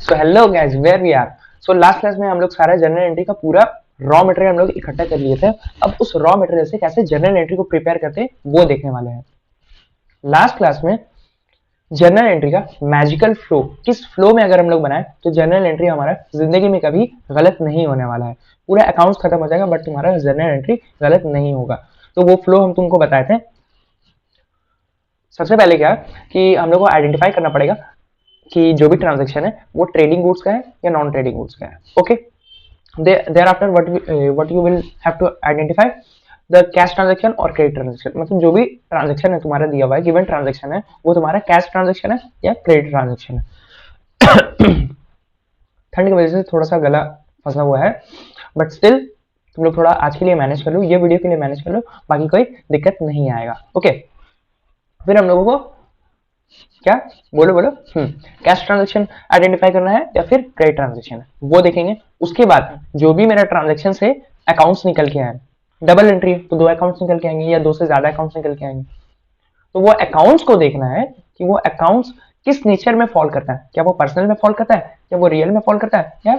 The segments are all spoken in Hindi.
So hello guys, where we are. So last class में हम लोग सारा जनरल एंट्री का पूरा रॉ मटेरियल हम लोग इकट्ठा कर लिए थे। अब उस रॉ मटेरियल से कैसे जनरल एंट्री को प्रिपेयर करते हैं वो देखने वाले हैं। लास्ट क्लास में जनरल एंट्री का मैजिकल फ्लो, किस फ्लो में अगर हम लोग बनाए तो जनरल एंट्री हमारा जिंदगी में कभी गलत नहीं होने वाला है। पूरा अकाउंट्स खत्म हो जाएगा बट तुम्हारा जनरल एंट्री गलत नहीं होगा। तो वो फ्लो हम तुमको बताए थे। सबसे पहले क्या कि हम लोग को आइडेंटिफाई करना पड़ेगा कि जो भी ट्रांजेक्शन है वो ट्रेडिंग गुड्स का है या नॉन ट्रेडिंग गुड्स का है। Okay, thereafter what you will have to identify the cash transaction और क्रेडिट ट्रांजेक्शन। मतलब जो भी ट्रांजेक्शन है तुम्हारा दिया हुआ है, गिवन ट्रांजेक्शन है, वो तुम्हारा कैश ट्रांजेक्शन है या क्रेडिट ट्रांजेक्शन है। ठंड की वजह से थोड़ा सा गला फंसा हुआ है बट स्टिल तुम लोग थोड़ा आज के लिए मैनेज कर लो, ये वीडियो के लिए मैनेज कर लो, बाकी कोई दिक्कत नहीं आएगा। ओके, फिर हम लोगों को क्या बोलो बोलो कैश ट्रांजेक्शन आइडेंटिफाई करना है या फिर क्रेडिट ट्रांजेक्शन है वो देखेंगे। उसके बाद जो भी मेरा ट्रांजेक्शन से अकाउंट्स निकल के आए, डबल एंट्री है तो 2 अकाउंट्स निकल के आएंगे या 2 से ज्यादा अकाउंट्स निकल के आएंगे, तो वो अकाउंट्स को देखना है कि वो अकाउंट्स किस नेचर में फॉल करता है। क्या वो पर्सनल में फॉल करता है या वो रियल में फॉल करता है या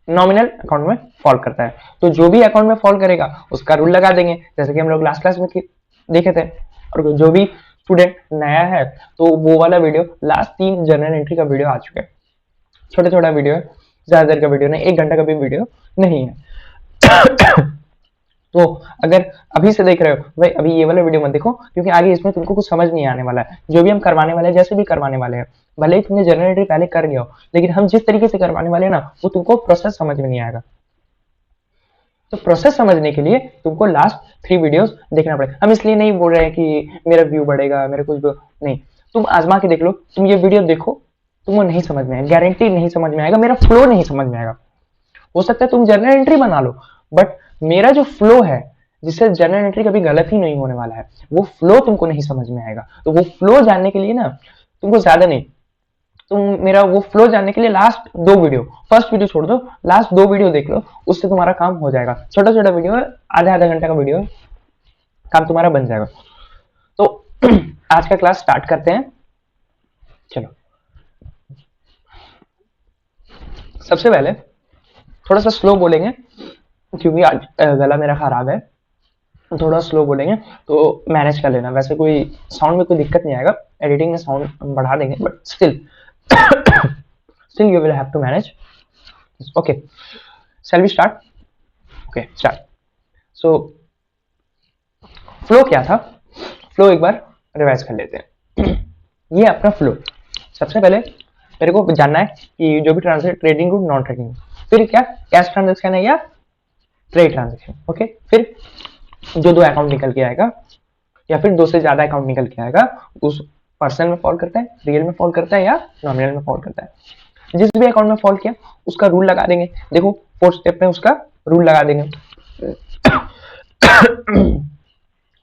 नॉमिनल अकाउंट में फॉल करता है। तो जो भी अकाउंट में फॉल करेगा उसका रूल लगा देंगे, जैसे कि हम लोग लास्ट क्लास में देखे थे। और जो भी स्टूडेंट नया है तो वो वाला वीडियो, लास्ट 3 जनरल एंट्री का वीडियो आ चुका है। छोटा छोटा वीडियो है, ज्यादा देर का वीडियो नहीं, 1 घंटा का भी वीडियो नहीं है। तो अगर अभी से देख रहे हो भाई, अभी ये वाला वीडियो मत देखो क्योंकि आगे इसमें तुमको कुछ समझ नहीं आने वाला है। जो भी हम करवाने वाले हैं, जैसे भी करवाने वाले हैं, भले ही तुमने जनरल एंट्री पहले कर लिया हो, लेकिन हम जिस तरीके से करवाने वाले हैं ना वो तुमको प्रोसेस समझ में नहीं आएगा। तो प्रोसेस समझने के लिए तुमको लास्ट 3 वीडियोस देखना पड़ेगा। हम इसलिए नहीं बोल रहे हैं कि मेरा व्यू बढ़ेगा, मेरे कुछ नहीं, तुम आजमा के देख लो। तुम ये वीडियो देखो, तुमको नहीं समझ में आएगा, गारंटी नहीं समझ में आएगा, मेरा फ्लो नहीं समझ में आएगा। हो सकता है तुम जनरल एंट्री बना लो बट मेरा जो फ्लो है जिससे जनरल एंट्री कभी गलत ही नहीं होने वाला है, वो फ्लो तुमको नहीं समझ में आएगा। तो वो फ्लो जानने के लिए ना तुमको ज्यादा नहीं, तुम मेरा वो फ्लो जानने के लिए लास्ट 2 वीडियो, फर्स्ट वीडियो छोड़ दो, लास्ट 2 वीडियो देख लो, उससे तुम्हारा काम हो जाएगा। छोटा छोटा वीडियो है, आधा घंटा का वीडियो है, काम तुम्हारा बन जाएगा। तो आज का क्लास स्टार्ट करते हैं। चलो, सबसे पहले थोड़ा सा स्लो बोलेंगे क्योंकि आज गला मेरा खराब है, थोड़ा स्लो बोलेंगे तो मैनेज कर लेना। वैसे कोई साउंड में कोई दिक्कत नहीं आएगा, एडिटिंग में साउंड बढ़ा देंगे but still you will have to manage. Okay, shall we start? Okay, start. So flow क्या था, फ्लो एक बार रिवाइज कर लेते हैं। ये अपना फ्लो, सबसे पहले मेरे को जानना है कि जो भी transaction trading good, non trading, फिर क्या कैश ट्रांजेक्शन है या ट्रेड ट्रांजेक्शन। ओके, फिर जो 2 अकाउंट निकल के आएगा या फिर 2 से ज्यादा अकाउंट निकल के आएगा, उस पर्सन में फॉल करता है, रियल में फॉल करता है या नॉमिनल में फॉल करता है। जिस भी अकाउंट में फॉल किया उसका रूल लगा देंगे। देखो 4th स्टेप में उसका रूल लगा देंगे।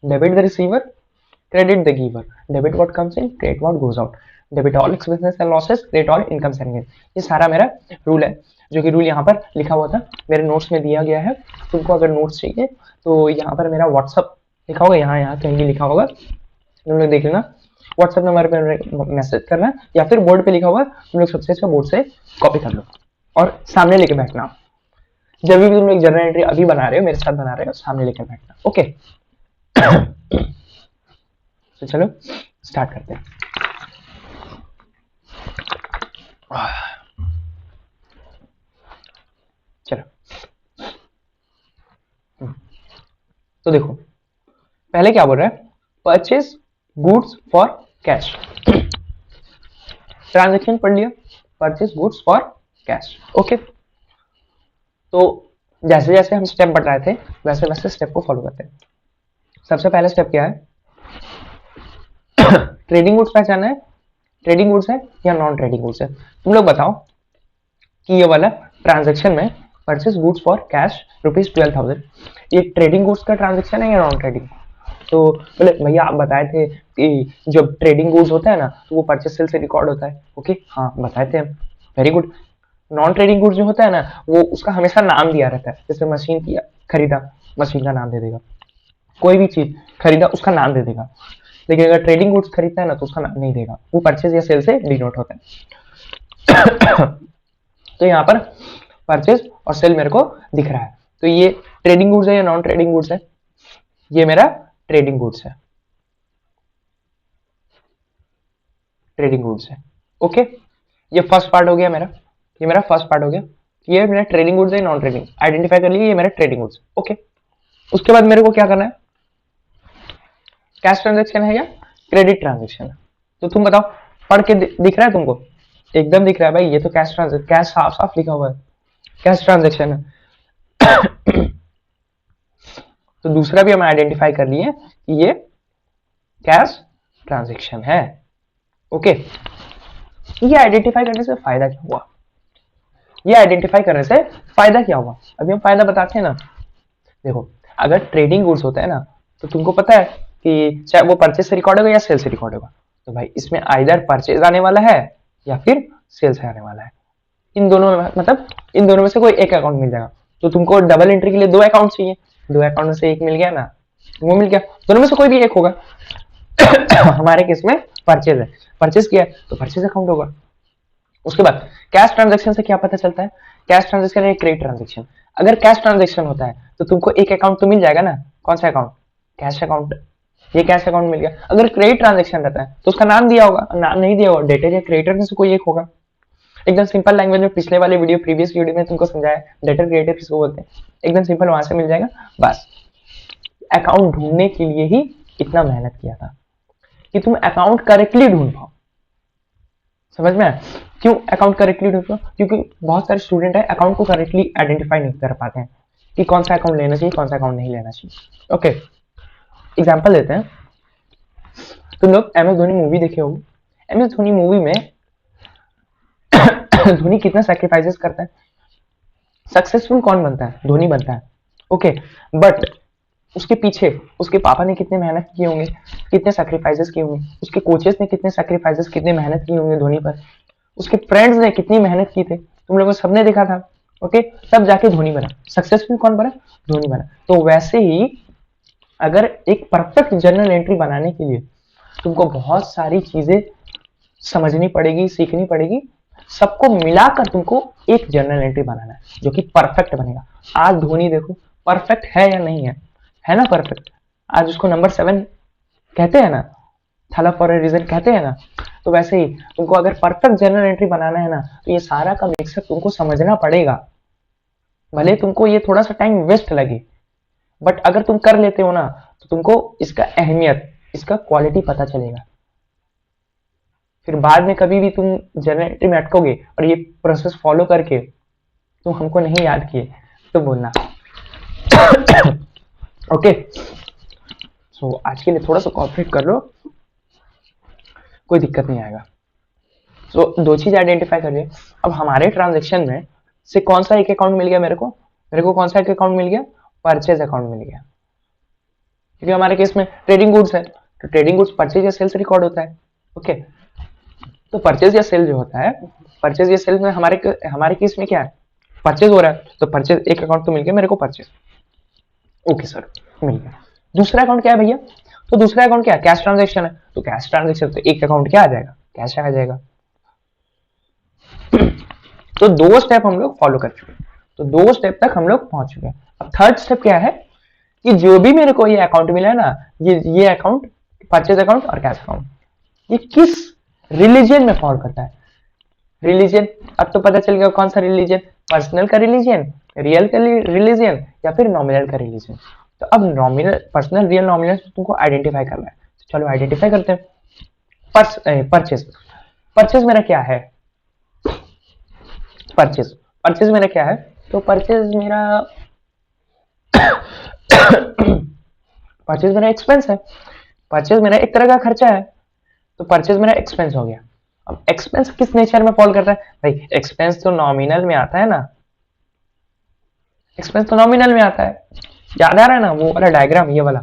Debit the receiver, credit the giver, debit what comes in, credit what goes out, debit all expenses and losses, credit all incomes and gain. ये सारा मेरा रूल है, जो कि रूल यहाँ पर लिखा हुआ था, मेरे नोट्स में दिया गया है। तुमको अगर नोट्स चाहिए तो यहाँ पर मेरा व्हाट्सअप लिखा होगा, यहाँ कहीं भी लिखा होगा, तुम लोग देख लेना। व्हाट्सएप नंबर पे मैसेज करना या फिर बोर्ड पे लिखा होगा, तुम लोग सबसे अच्छा बोर्ड से कॉपी कर लो और सामने लेके बैठना। जब भी तुम लोग जनरल एंट्री अभी बना रहे हो, मेरे साथ बना रहे हो, सामने लेके बैठना। ओके, तो चलो स्टार्ट करते हैं। चलो, तो देखो पहले क्या बोल रहा है, purchase goods for cash. Transaction पढ़ लिया, purchase goods for cash. Okay, तो जैसे जैसे हम स्टेप बढ़ रहे थे वैसे वैसे स्टेप को फॉलो करते हैं। सबसे पहला स्टेप क्या है, ट्रेडिंग गुड्स पहचानना है, ट्रेडिंग गुड्स है या नॉन ट्रेडिंग गुड्स है। तुम लोग बताओ कि ये वाला ट्रांजेक्शन में परचेज गुड्स फॉर कैश ₹12,000, ये ट्रेडिंग गुड्स का ट्रांजेक्शन है या नॉन ट्रेडिंग। तो बोले भैया आप बताए थे कि जब ट्रेडिंग गुड्स होता है ना तो वो परचेज सेल से रिकॉर्ड होता है। ओके, हाँ बताए थे हम, very good. Non trading goods जो होता है ना वो उसका हमेशा नाम दिया रहता है, जैसे मशीन की खरीदा, मशीन का नाम दे देगा, कोई भी चीज खरीदा उसका नाम दे देगा। लेकिन अगर ट्रेडिंग गुड्स खरीदता है ना तो उसका नाम नहीं देगा, वो परचेज या सेल से डिनोट होता है। तो यहाँ पर परचेज और सेल मेरे को दिख रहा है। तो ये ट्रेडिंग गुड्स है या नॉन ट्रेडिंग गुड्स है? ये मेरा ट्रेडिंग गुड्स है, ट्रेडिंग गुड्स है। ओके, ये फर्स्ट पार्ट हो गया मेरा, ये मेरा फर्स्ट पार्ट हो गया। ये मेरा ट्रेडिंग गुड्स है नॉन ट्रेडिंग, आइडेंटिफाई कर लिया, ये मेरा ट्रेडिंग गुड्स। ओके, उसके बाद मेरे को क्या करना है? कैश ट्रांजेक्शन है या क्रेडिट ट्रांजेक्शन है? तो तुम बताओ, पढ़ के दिख रहा है तुमको? एकदम दिख रहा है भाई, ये तो कैश ट्रांजेक्शन, कैश साफ साफ लिखा हुआ है, कैश ट्रांजेक्शन है। तो दूसरा भी हम आइडेंटिफाई कर लिए कि ये कैश ट्रांजेक्शन है। ओके, ये आइडेंटिफाई करने से फायदा क्या हुआ? ये आइडेंटिफाई करने से फायदा क्या हुआ? अभी हम फायदा बताते हैं ना। देखो, अगर ट्रेडिंग गुड्स होता है ना, तो तुमको पता है कि चाहे वो परचेज से रिकॉर्ड होगा या सेल से रिकॉर्ड होगा, तो भाई इसमें आइदर परचेज आने वाला है या फिर सेल से आने वाला है। इन दोनों में, मतलब इन दोनों में से कोई एक अकाउंट मिल जाएगा। तो तुमको डबल एंट्री के लिए दो अकाउंट चाहिए, दो अकाउंट में से एक मिल गया ना, वो मिल गया, दोनों में से कोई भी एक होगा। हमारे केस में परचेज है, परचेज किया तो परचेज अकाउंट होगा। उसके बाद कैश ट्रांजेक्शन से क्या पता चलता है? कैश ट्रांजेक्शन है क्रेडिट ट्रांजेक्शन। अगर कैश ट्रांजेक्शन होता है तो तुमको एक अकाउंट तो मिल जाएगा ना, कौन सा अकाउंट? Cash account. ये कैश अकाउंट मिल गया। अगर क्रेडिट ट्रांजेक्शन रहता है तो उसका नाम दिया होगा, नाम नहीं दिया होगा, डेटर या क्रेडिटर में से कोई एक होगा। एकदम सिंपल लैंग्वेज में पिछले वाले वीडियो, प्रीवियस वीडियो में तुमको समझाया डेटर क्रेडिटर किसको बोलते हैं, एकदम सिंपल वहां से मिल जाएगा। बस अकाउंट ढूंढने के लिए ही इतना मेहनत किया था कि तुम अकाउंट करेक्टली ढूंढ पाओ। समझ में आया? क्यों अकाउंट करेक्टली ढूंढ पाओ? क्योंकि बहुत सारे स्टूडेंट है अकाउंट को करेक्टली आइडेंटिफाई नहीं कर पाते हैं कि कौन सा अकाउंट लेना चाहिए, कौन सा अकाउंट नहीं लेना चाहिए। ओके, एग्जाम्पल देते हैं। तुम लोग एम एस धोनी मूवी देखे होंगे। एम एस धोनी मूवी में धोनी कितना सैक्रिफाइसेस करता है। सक्सेसफुल कौन बनता है? धोनी बनता है। ओके, बट उसके पीछे उसके पापा ने कितने मेहनत किए होंगे, कितने सैक्रिफाइसेस किए होंगे, उसके कोचेस ने कितने सैक्रिफाइसेस, कितने मेहनत की होंगे धोनी पर, उसके फ्रेंड्स ने कितनी मेहनत की थे, तुम लोगों सबने देखा था। ओके, तब जाके धोनी बना। सक्सेसफुल कौन बना? धोनी बना। तो वैसे ही अगर एक परफेक्ट जर्नल एंट्री बनाने के लिए तुमको बहुत सारी चीजें समझनी पड़ेगी, सीखनी पड़ेगी, सबको मिलाकर तुमको एक जर्नल एंट्री बनाना है जो कि परफेक्ट बनेगा। आज धोनी देखो परफेक्ट है या नहीं है ना परफेक्ट। आज उसको नंबर 7 कहते हैं ना, थला फॉर ए रीजन कहते हैं ना। तो वैसे ही तुमको अगर परफेक्ट जर्नल एंट्री बनाना है ना, तो ये सारा का मिक्सअप तुमको समझना पड़ेगा। भले तुमको ये थोड़ा सा टाइम वेस्ट लगे, बट अगर तुम कर लेते हो ना, तो तुमको इसका अहमियत, इसका क्वालिटी पता चलेगा। फिर बाद में कभी भी तुम जर्नल एंट्री में अटकोगे और ये प्रोसेस फॉलो करके तुम हमको नहीं याद किए तो बोलना। ओके, सो आज के लिए थोड़ा सा कॉपरेट कर लो, कोई दिक्कत नहीं आएगा। सो दो चीज आइडेंटिफाई कर लिए। अब हमारे ट्रांजेक्शन में से कौन सा एक अकाउंट मिल गया मेरे को कौन सा एक अकाउंट मिल गया? परचेज अकाउंट मिल गया, क्योंकि हमारे केस में ट्रेडिंग गुड्स है, तो ट्रेडिंग गुड्स परचेज या सेल से रिकॉर्ड होता है। ओके, तो परचेज या सेल जो होता है, परचेज या सेल में हमारे केस में क्या है? परचेज हो रहा है, तो परचेज एक अकाउंट तो मिल गया मेरे को, परचेज। ओके सर, मिल गया। दूसरा अकाउंट क्या है भैया? तो दूसरा अकाउंट क्या है? कैश ट्रांजेक्शन है। तो कैश ट्रांजेक्शन तो एक अकाउंट क्या आ जाएगा? कैश आ जाएगा। तो दो स्टेप हम लोग फॉलो कर चुके हैं, तो दो स्टेप तक हम लोग पहुंच चुके हैं। अब थर्ड स्टेप क्या है कि जो भी मेरे को ये अकाउंट मिला है ना, ये अकाउंट, परचेज अकाउंट और कैश अकाउंट, ये किस रिलीजन में फॉलो करता है? रिलीजन, अब तो पता चल गया कौन सा रिलीजन, पर्सनल का रिलीजन, रियल का रिलीजन या फिर नॉमिनल का रिलीजन। तो अब नॉमिनल, पर्सनल, रियल, नॉमिनल तुमको आइडेंटिफाई करना है। चलो आइडेंटिफाई करते हैं। परचेज, परचेज मेरा क्या है? परचेज, परचेज मेरा क्या है? तो परचेज मेरा परचेज मेरा एक्सपेंस है। परचेज मेरा एक तरह का खर्चा है, तो परचेज मेरा एक्सपेंस हो गया। अब एक्सपेंस किस नेचर में फॉल करता है? भाई एक्सपेंस तो नॉमिनल में आता है ना, एक्सपेंस तो नॉमिनल में आता है। याद आ रहा है ना वो वाला डायग्राम, ये वाला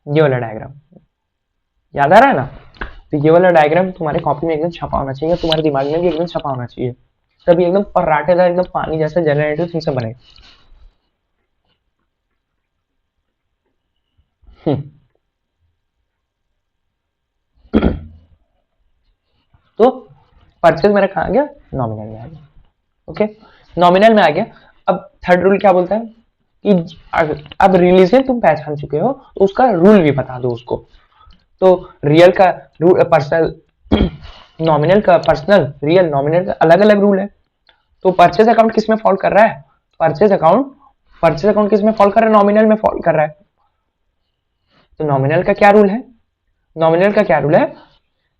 डायग्राम याद आ रहा है ना? तो ये वाला डायग्राम तुम्हारे कॉपी में एकदम छपा होना चाहिए, तुम्हारे दिमाग में भी एकदम छपा होना चाहिए, तभी एकदम पराठेदार, एकदम पानी जैसा जनरेटिव तुमसे बने। तो परचेज मेरा कहाँ आ गया, नॉमिनल में आ गया। ओके, नॉमिनल में आ गया। अब थर्ड रूल क्या बोलता है कि अब रिलीजन तुम पहचान चुके हो तो उसका रूल भी बता दो उसको। तो रियल का रूल, पर्सनल नॉमिनल का, पर्सनल रियल नॉमिनल का अलग अलग रूल है। तो परचेज अकाउंट किस में फॉल कर रहा है, परचेज अकाउंट किस में फॉल कर रहा है, नॉमिनल में फॉल कर रहा है। तो नॉमिनल का क्या रूल है, नॉमिनल का क्या रूल है,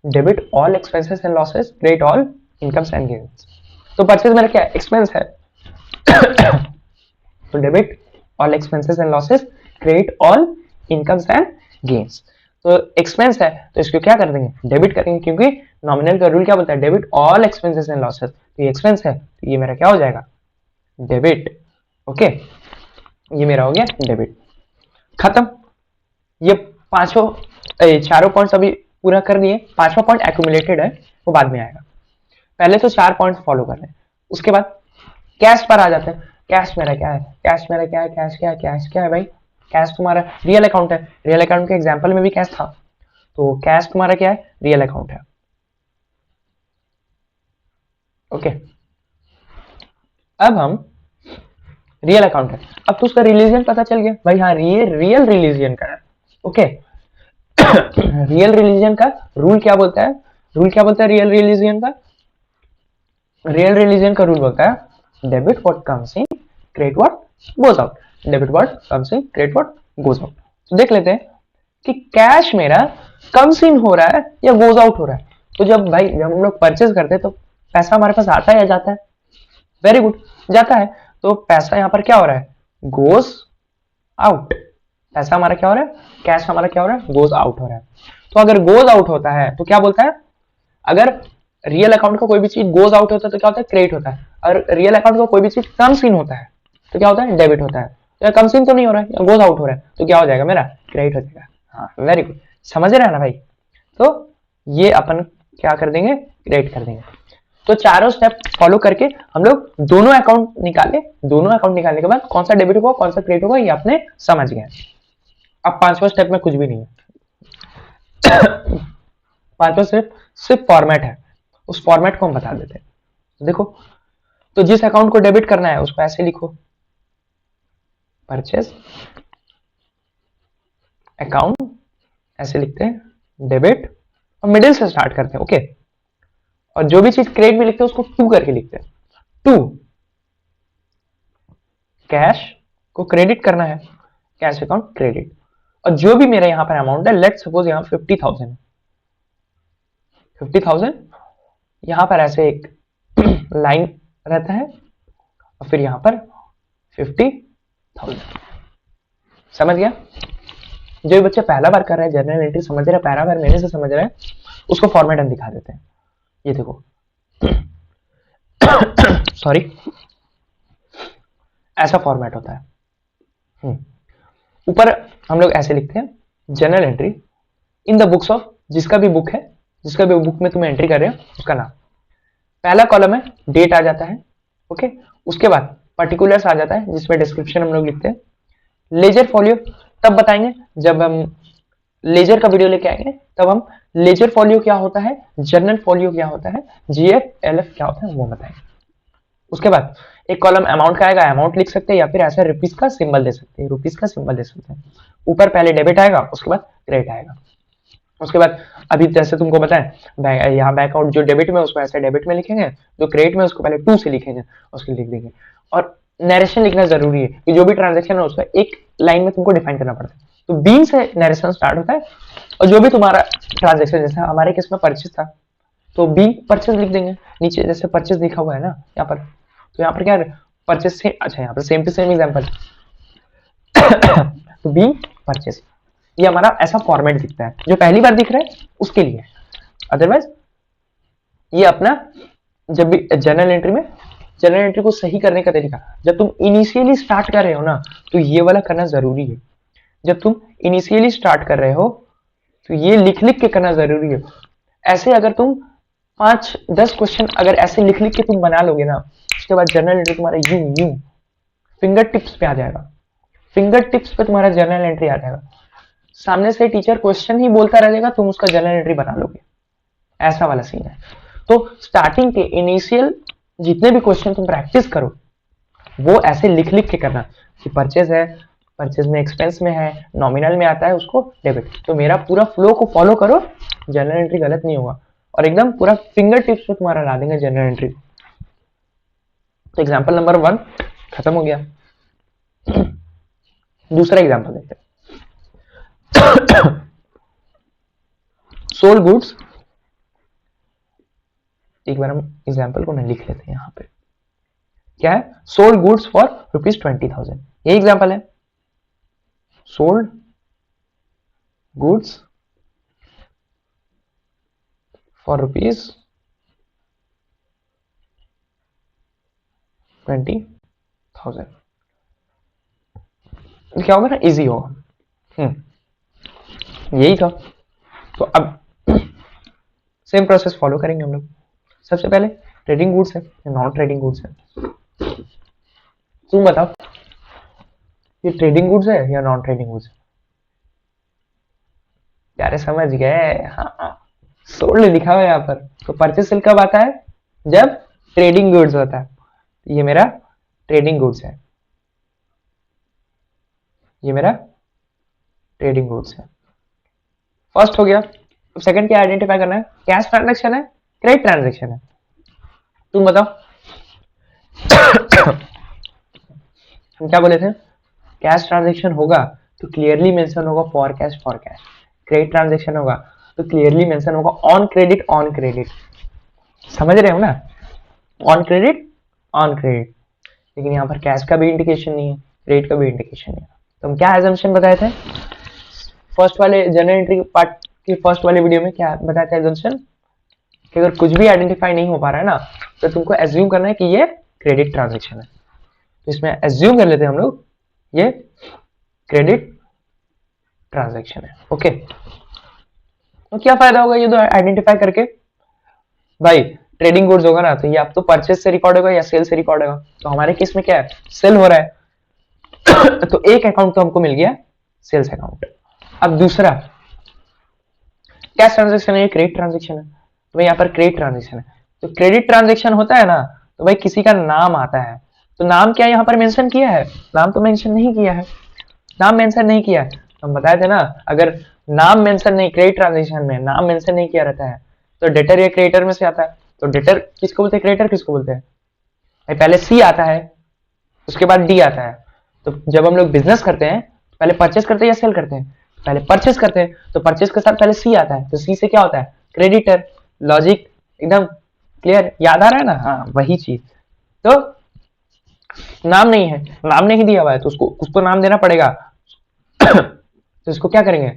debit all expenses and losses, credit all incomes and gains. तो परचेज मेरा क्या एक्सपेंस है तो debit all expenses and losses, credit all incomes and gains. तो एक्सपेंस है तो इसको क्या कर देंगे, डेबिट करेंगे, क्योंकि नॉमिनल का रूल क्या बोलता है, debit all expenses and losses. तो ये एक्सपेंस है तो ये मेरा क्या हो जाएगा, डेबिट। ओके, ये मेरा हो गया डेबिट। खत्म। ये चारों पॉइंट्स अभी पूरा कर दिए। पांचवा पॉइंट एक्यूमुलेटेड है, वो बाद में आएगा। पहले तो 4 पॉइंट्स फॉलो कर रहे हैं, उसके बाद कैश पर आ जाते हैं। कैश मेरा क्या है, कैश मेरा क्या है, कैश क्या है, कैश क्या है भाई, कैश तुम्हारा रियल अकाउंट है। रियल अकाउंट के एग्जांपल में भी कैश था, तो कैश तुम्हारा क्या है, रियल अकाउंट है। ओके, अब हम रियल अकाउंट है, अब तो उसका रिलीजन पता चल गया भाई, हाँ ये रियल रिलीजन का है। ओके, रियल रिलीजन का रूल क्या बोलता है, रूल क्या बोलता है रियल रिलीजन का, रियल रिलीजन का रूल बोलता है debit what comes in, credit what goes out, debit what comes in, credit what goes out. तो देख लेते हैं कि कैश मेरा कम्स इन हो रहा है या गोज आउट हो रहा है। तो जब भाई जब हम लोग परचेज करते हैं तो पैसा हमारे पास आता है या जाता है, वेरी गुड, जाता है। तो पैसा यहाँ पर क्या हो रहा है, गोज आउट। पैसा हमारा क्या हो रहा है, कैश हमारा क्या हो रहा है, गोज आउट हो रहा है। तो अगर गोज आउट होता है तो क्या बोलता है, अगर रियल अकाउंट का कोई भी चीज गोज आउट होता है तो क्या होता है, क्रेडिट होता है। और रियल अकाउंट का कोई भी चीज कम्स इन होता है तो क्या होता है, डेबिट होता है। तो कम्स इन तो नहीं हो रहा है, गोज आउट हो रहा है, तो क्या हो जाएगा मेरा, क्रेडिट हो जाएगा। हाँ वेरी गुड, समझ रहे हैं ना भाई। तो ये अपन क्या कर देंगे, क्रेडिट कर देंगे। तो चारों स्टेप फॉलो करके हम लोग दोनों अकाउंट निकाले, दोनों अकाउंट निकालने के बाद कौन सा डेबिट होगा कौन सा क्रेडिट होगा ये आपने समझ गए। अब पांचवा स्टेप में कुछ भी नहीं है। पांचवा स्टेप सिर्फ फॉर्मेट है, उस फॉर्मेट को हम बता देते हैं। देखो, तो जिस अकाउंट को डेबिट करना है उसको ऐसे लिखो, परचेज अकाउंट, ऐसे लिखते हैं डेबिट, और मिडिल से स्टार्ट करते हैं। ओके, और जो भी चीज क्रेडिट में लिखते हैं उसको टू करके लिखते हैं। टू, कैश को क्रेडिट करना है, कैश अकाउंट क्रेडिट। और जो भी मेरा यहां पर अमाउंट है, लेट सपोज यहां 50,000 है, 50,000 यहां पर ऐसे एक लाइन रहता है और फिर यहां पर 50,000। समझ गया। जो बच्चे पहला बार कर रहे हैं जर्नल एंट्री समझ रहे हैं, पहला बार मेरे से समझ रहे हैं, उसको फॉर्मेट हम दिखा देते हैं। ये देखो, सॉरी, ऐसा फॉर्मेट होता है। ऊपर हम लोग ऐसे लिखते हैं, journal entry in the books of, जिसका भी बुक है, जिसका भी बुक में तुम एंट्री कर रहे हो उसका नाम। पहला कॉलम है डेट आ जाता है। ओके, उसके बाद पर्टिकुलर्स आ जाता है जिसमें डिस्क्रिप्शन हम लोग लिखते हैं। लेजर फॉलियो तब बताएंगे जब हम लेजर का वीडियो लेके आएंगे, तब हम लेजर फॉलियो क्या होता है, जर्नल फॉलियो क्या होता है, जीएफ एलएफ क्या होता है वो बताएंगे। उसके बाद एक कॉलम अमाउंट का आएगा, अमाउंट लिख सकते हैं या फिर ऐसा रुपीस का सिंबल दे सकते हैं, रुपीस का सिंबल दे सकते हैं। ऊपर पहले डेबिट आएगा, उसके बाद क्रेडिट आएगा। उसके बाद अभी जैसे तुमको बताएं, यहाँ बैंक आउट जो डेबिट में उसको ऐसे डेबिट में लिखेंगे, जो क्रेडिट में उसको पहले टू से लिखेंगे, उसको लिख देंगे। और नरेशन लिखना जरूरी है कि जो भी ट्रांजेक्शन है उसका एक लाइन में तुमको डिफाइन करना पड़ता है। तो बीन से नरेशन स्टार्ट होता है, और जो भी तुम्हारा ट्रांजेक्शन, जैसे हमारे केस में परचेज था तो बी परचेज लिख देंगे। नीचे जैसे परचेज लिखा हुआ है ना यहाँ पर, तो यहाँ पर क्या है परचेज से, अच्छा यहाँ पर सेम टू सेम एग्जांपल। तो बी परचेज, ये हमारा ऐसा फॉर्मेट दिखता है। जो पहली बार दिख रहा है उसके लिए, अदरवाइज ये अपना जब भी जर्नल एंट्री में, जर्नल एंट्री को सही करने का तरीका, जब तुम इनिशियली स्टार्ट कर रहे हो ना तो ये वाला करना जरूरी है। जब तुम इनिशियली स्टार्ट कर रहे हो तो ये लिख लिख के करना जरूरी है। ऐसे अगर तुम 5-10 क्वेश्चन अगर ऐसे लिख लिख के तुम बना लोगे ना, उसके बाद जर्नल एंट्री तुम्हारा यूं यूं फिंगर टिप्स पे आ जाएगा, फिंगर टिप्स पे तुम्हारा जर्नल एंट्री आ जाएगा। सामने से टीचर क्वेश्चन ही बोलता रहेगा, तुम उसका जर्नल एंट्री बना लोगे, ऐसा वाला सीन है। तो स्टार्टिंग के इनिशियल जितने भी क्वेश्चन तुम प्रैक्टिस करो वो ऐसे लिख लिख के करना कि परचेज है, परचेज में एक्सपेंस में है, नॉमिनल में आता है उसको डेबिट। तो मेरा पूरा फ्लो को फॉलो करो, जनरल एंट्री गलत नहीं होगा और एकदम पूरा फिंगर टिप्स पे तुम्हारा ला देंगे जनरल एंट्री। तो एग्जांपल नंबर 1 खत्म हो गया। दूसरा एग्जांपल देखते हैं। सोल्ड गुड्स, एक बार हम एग्जांपल को ना लिख लेते हैं यहाँ पे। क्या है? सोल्ड गुड्स फॉर ₹20,000, ये एग्जांपल है। Sold goods for ₹20,000। क्या होगा ना, इजी होगा। यही था। तो अब सेम प्रोसेस फॉलो करेंगे हम लोग। सबसे पहले ट्रेडिंग गुड्स है या नॉन ट्रेडिंग गुड्स है, तुम बताओ ये ट्रेडिंग गुड्स है या नॉन ट्रेडिंग गुड्स है? यार समझ गए, हाँ सोल्ड लिखा हुआ है यहाँ पर। तो परचेस सेल कब आता है? जब ट्रेडिंग गुड्स होता है। ये मेरा ट्रेडिंग गुड्स है, ये मेरा ट्रेडिंग गुड्स है। फर्स्ट हो गया। अब सेकंड क्या आइडेंटिफाई करना है? कैश ट्रांजैक्शन है, क्रेडिट ट्रांजैक्शन है? तुम बताओ। हम क्या बोले थे? कैश ट्रांजैक्शन होगा तो क्लियरली मेंशन होगा for cash, for cash. Credit transaction होगा तो क्लियरली मेंशन होगा ऑन क्रेडिट, ऑन क्रेडिट। समझ रहे हो ना? On credit, on credit. लेकिन यहाँ पर कैश का भी इंडिकेशन नहीं है, क्रेडिट का भी इंडिकेशन नहीं है। तो हम क्या एजम्पशन बताए थे फर्स्ट वाले जनरल एंट्री पार्ट के फर्स्ट वाले वीडियो में? क्या बताया था एजम्पशन? कि अगर कुछ भी आइडेंटिफाई नहीं हो पा रहा है ना, तो तुमको एज्यूम करना है कि ये क्रेडिट ट्रांजैक्शन है। तो इसमें एज्यूम कर लेते हैं हम लोग ये क्रेडिट ट्रांजैक्शन है। ओके, तो क्या फायदा होगा ये दो आइडेंटिफाई करके? भाई ट्रेडिंग गुड्स होगा ना, तो ये आप तो परचेज से रिकॉर्ड होगा या सेल से रिकॉर्ड होगा। तो हमारे केस में क्या है? सेल हो रहा है। तो एक अकाउंट तो हमको मिल गया सेल्स अकाउंट। अब दूसरा कैश ट्रांजैक्शन है, क्रेडिट ट्रांजैक्शन है। तो भाई यहाँ पर क्रेडिट ट्रांजैक्शन है, तो क्रेडिट ट्रांजैक्शन होता है ना, तो भाई किसी का नाम आता है। तो नाम क्या यहाँ पर मेंशन किया है? नाम तो मेंशन नहीं किया है, नाम मेंशन नहीं किया है। हम बताए थे ना, अगर नाम मेंशन नहीं, क्रेडिट ट्रांजैक्शन में नाम मेंशन नहीं किया रहता है तो डेटर या क्रेडिटर में से आता है। तो डेटर किसको बोलते हैं, क्रेडिटर किसको बोलते हैं? भाई पहले सी आता है, उसके बाद डी आता है। तो जब हम लोग बिजनेस करते हैं पहले परचेस करते हैं या सेल करते हैं? पहले परचेस करते हैं, तो परचेस के साथ पहले सी आता है, तो सी से क्या होता है? क्रेडिटर। लॉजिक एकदम क्लियर, याद आ रहा है ना? हाँ वही चीज। तो नाम नहीं है, नाम नहीं दिया हुआ है, तो उसको नाम देना पड़ेगा। तो इसको क्या करेंगे?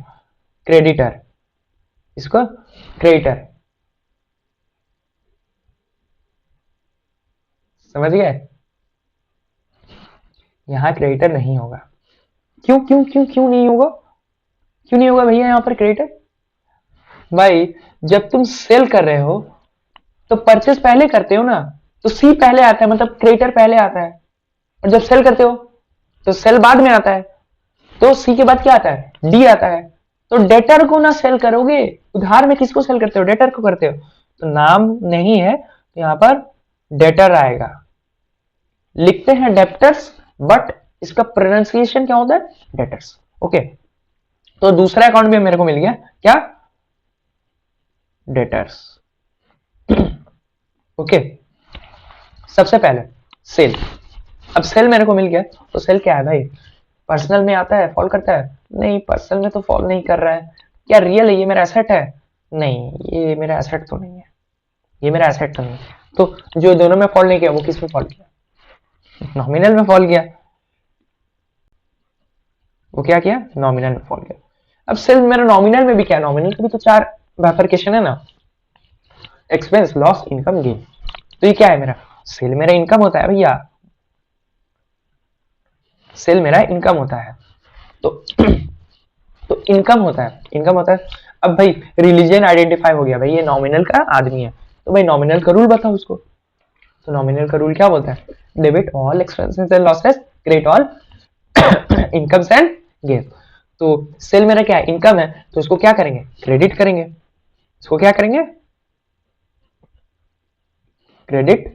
क्रेडिटर, इसको क्रेडिटर। समझ गए? यहां क्रेडिटर नहीं होगा। क्यों क्यों क्यों क्यों नहीं होगा? क्यों नहीं होगा भैया यहाँ पर क्रेडिटर? भाई जब तुम सेल कर रहे हो तो परचेस पहले करते हो ना, तो सी पहले आता है, मतलब क्रेडिटर पहले आता है। और जब सेल करते हो तो सेल बाद में आता है, तो सी के बाद क्या आता है? डी आता है। तो डेटर को ना सेल करोगे, उधार में किसको सेल करते हो? डेटर को करते हो। तो नाम नहीं है तो यहां पर डेटर आएगा। लिखते हैं डेप्टर्स, बट इसका प्रोनाउंसिएशन क्या होता है? डेटर्स। ओके, तो दूसरा अकाउंट भी मेरे को मिल गया, क्या? डेटर्स। ओके, सबसे पहले सेल। अब सेल मेरे को मिल गया, तो सेल क्या है भाई? पर्सनल में आता है, फॉल करता है? नहीं, पर्सनल में तो फॉल नहीं कर रहा है। क्या रियल है? ये मेरा एसेट है? नहीं, ये मेरा एसेट तो नहीं है, ये मेरा एसेट तो नहीं है। तो जो दोनों में फॉल नहीं किया वो किस में फॉल किया? नॉमिनल में फॉल किया। वो क्या किया? नॉमिनल में फॉल किया। अब सेल मेरा नॉमिनल में भी क्या? नॉमिनल के भी तो 4 बाइफरकेशन है ना, एक्सपेंस, लॉस, इनकम, गेन। तो ये क्या है मेरा? सेल मेरा इनकम होता है भैया, सेल मेरा इनकम होता है। तो तो इनकम होता है, इनकम होता है। अब भाई रिलीजन आइडेंटिफाई हो गया, भाई ये नॉमिनल का आदमी है, तो भाई नॉमिनल का रूल बताओ उसको। तो नॉमिनल का रूल क्या बोलता है? Debit all expenses and losses, credit all incomes and gain. तो सेल मेरा क्या है? इनकम है, तो इसको क्या करेंगे? क्रेडिट करेंगे। इसको क्या करेंगे? क्रेडिट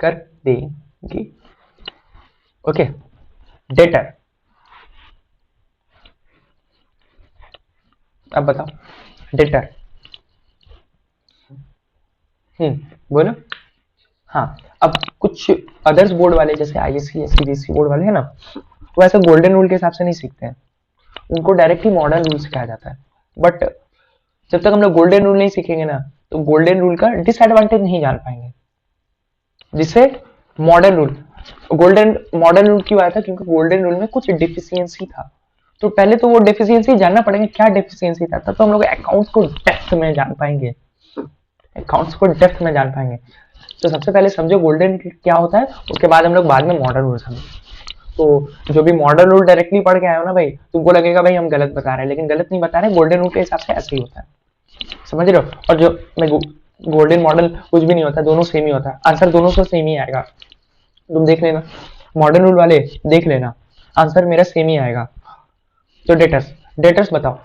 कर देंगे। ओके, डेटर, अब बताओ डेटर। बोलो। हाँ, अब कुछ अदर्स बोर्ड वाले जैसे आईएससी सीबीएसई बोर्ड वाले है ना, वो ऐसे गोल्डन रूल के हिसाब से नहीं सीखते हैं, उनको डायरेक्टली मॉडर्न रूल सिखाया जाता है। बट जब तक हम लोग गोल्डन रूल नहीं सीखेंगे ना, तो गोल्डन रूल का डिसएडवांटेज नहीं जान पाएंगे। जिससे modern rule, golden modern rule क्यों आया था, क्योंकि गोल्डन रूल में कुछ डिफिशियंसी था। तो पहले तो वो डिफिशियंसी जानना पड़ेगा, क्या डिफिशियंसी था, तब तो हम लोग अकाउंट्स को डेप्थ में जान पाएंगे, अकाउंट्स को डेप्थ में जान पाएंगे। तो सबसे पहले समझो गोल्डन क्या होता है, उसके बाद हम लोग बाद में मॉडर्न रूल समझो। तो जो भी मॉडर्न रूल डायरेक्टली पढ़ के आए हो ना भाई, तुमको लगेगा भाई हम गलत बता रहे हैं, लेकिन गलत नहीं बता रहे, गोल्डन रूल के हिसाब से ऐसे ही होता है, समझ रहे हो। और जो मैं गोल्डन मॉडल कुछ भी नहीं होता, दोनों सेम ही होता है, आंसर दोनों से सेम ही आएगा, तुम देख लेना, मॉडर्न रूल वाले देख लेना, आंसर मेरा सेम ही आएगा। तो डेटर्स, डेटर्स बताओ,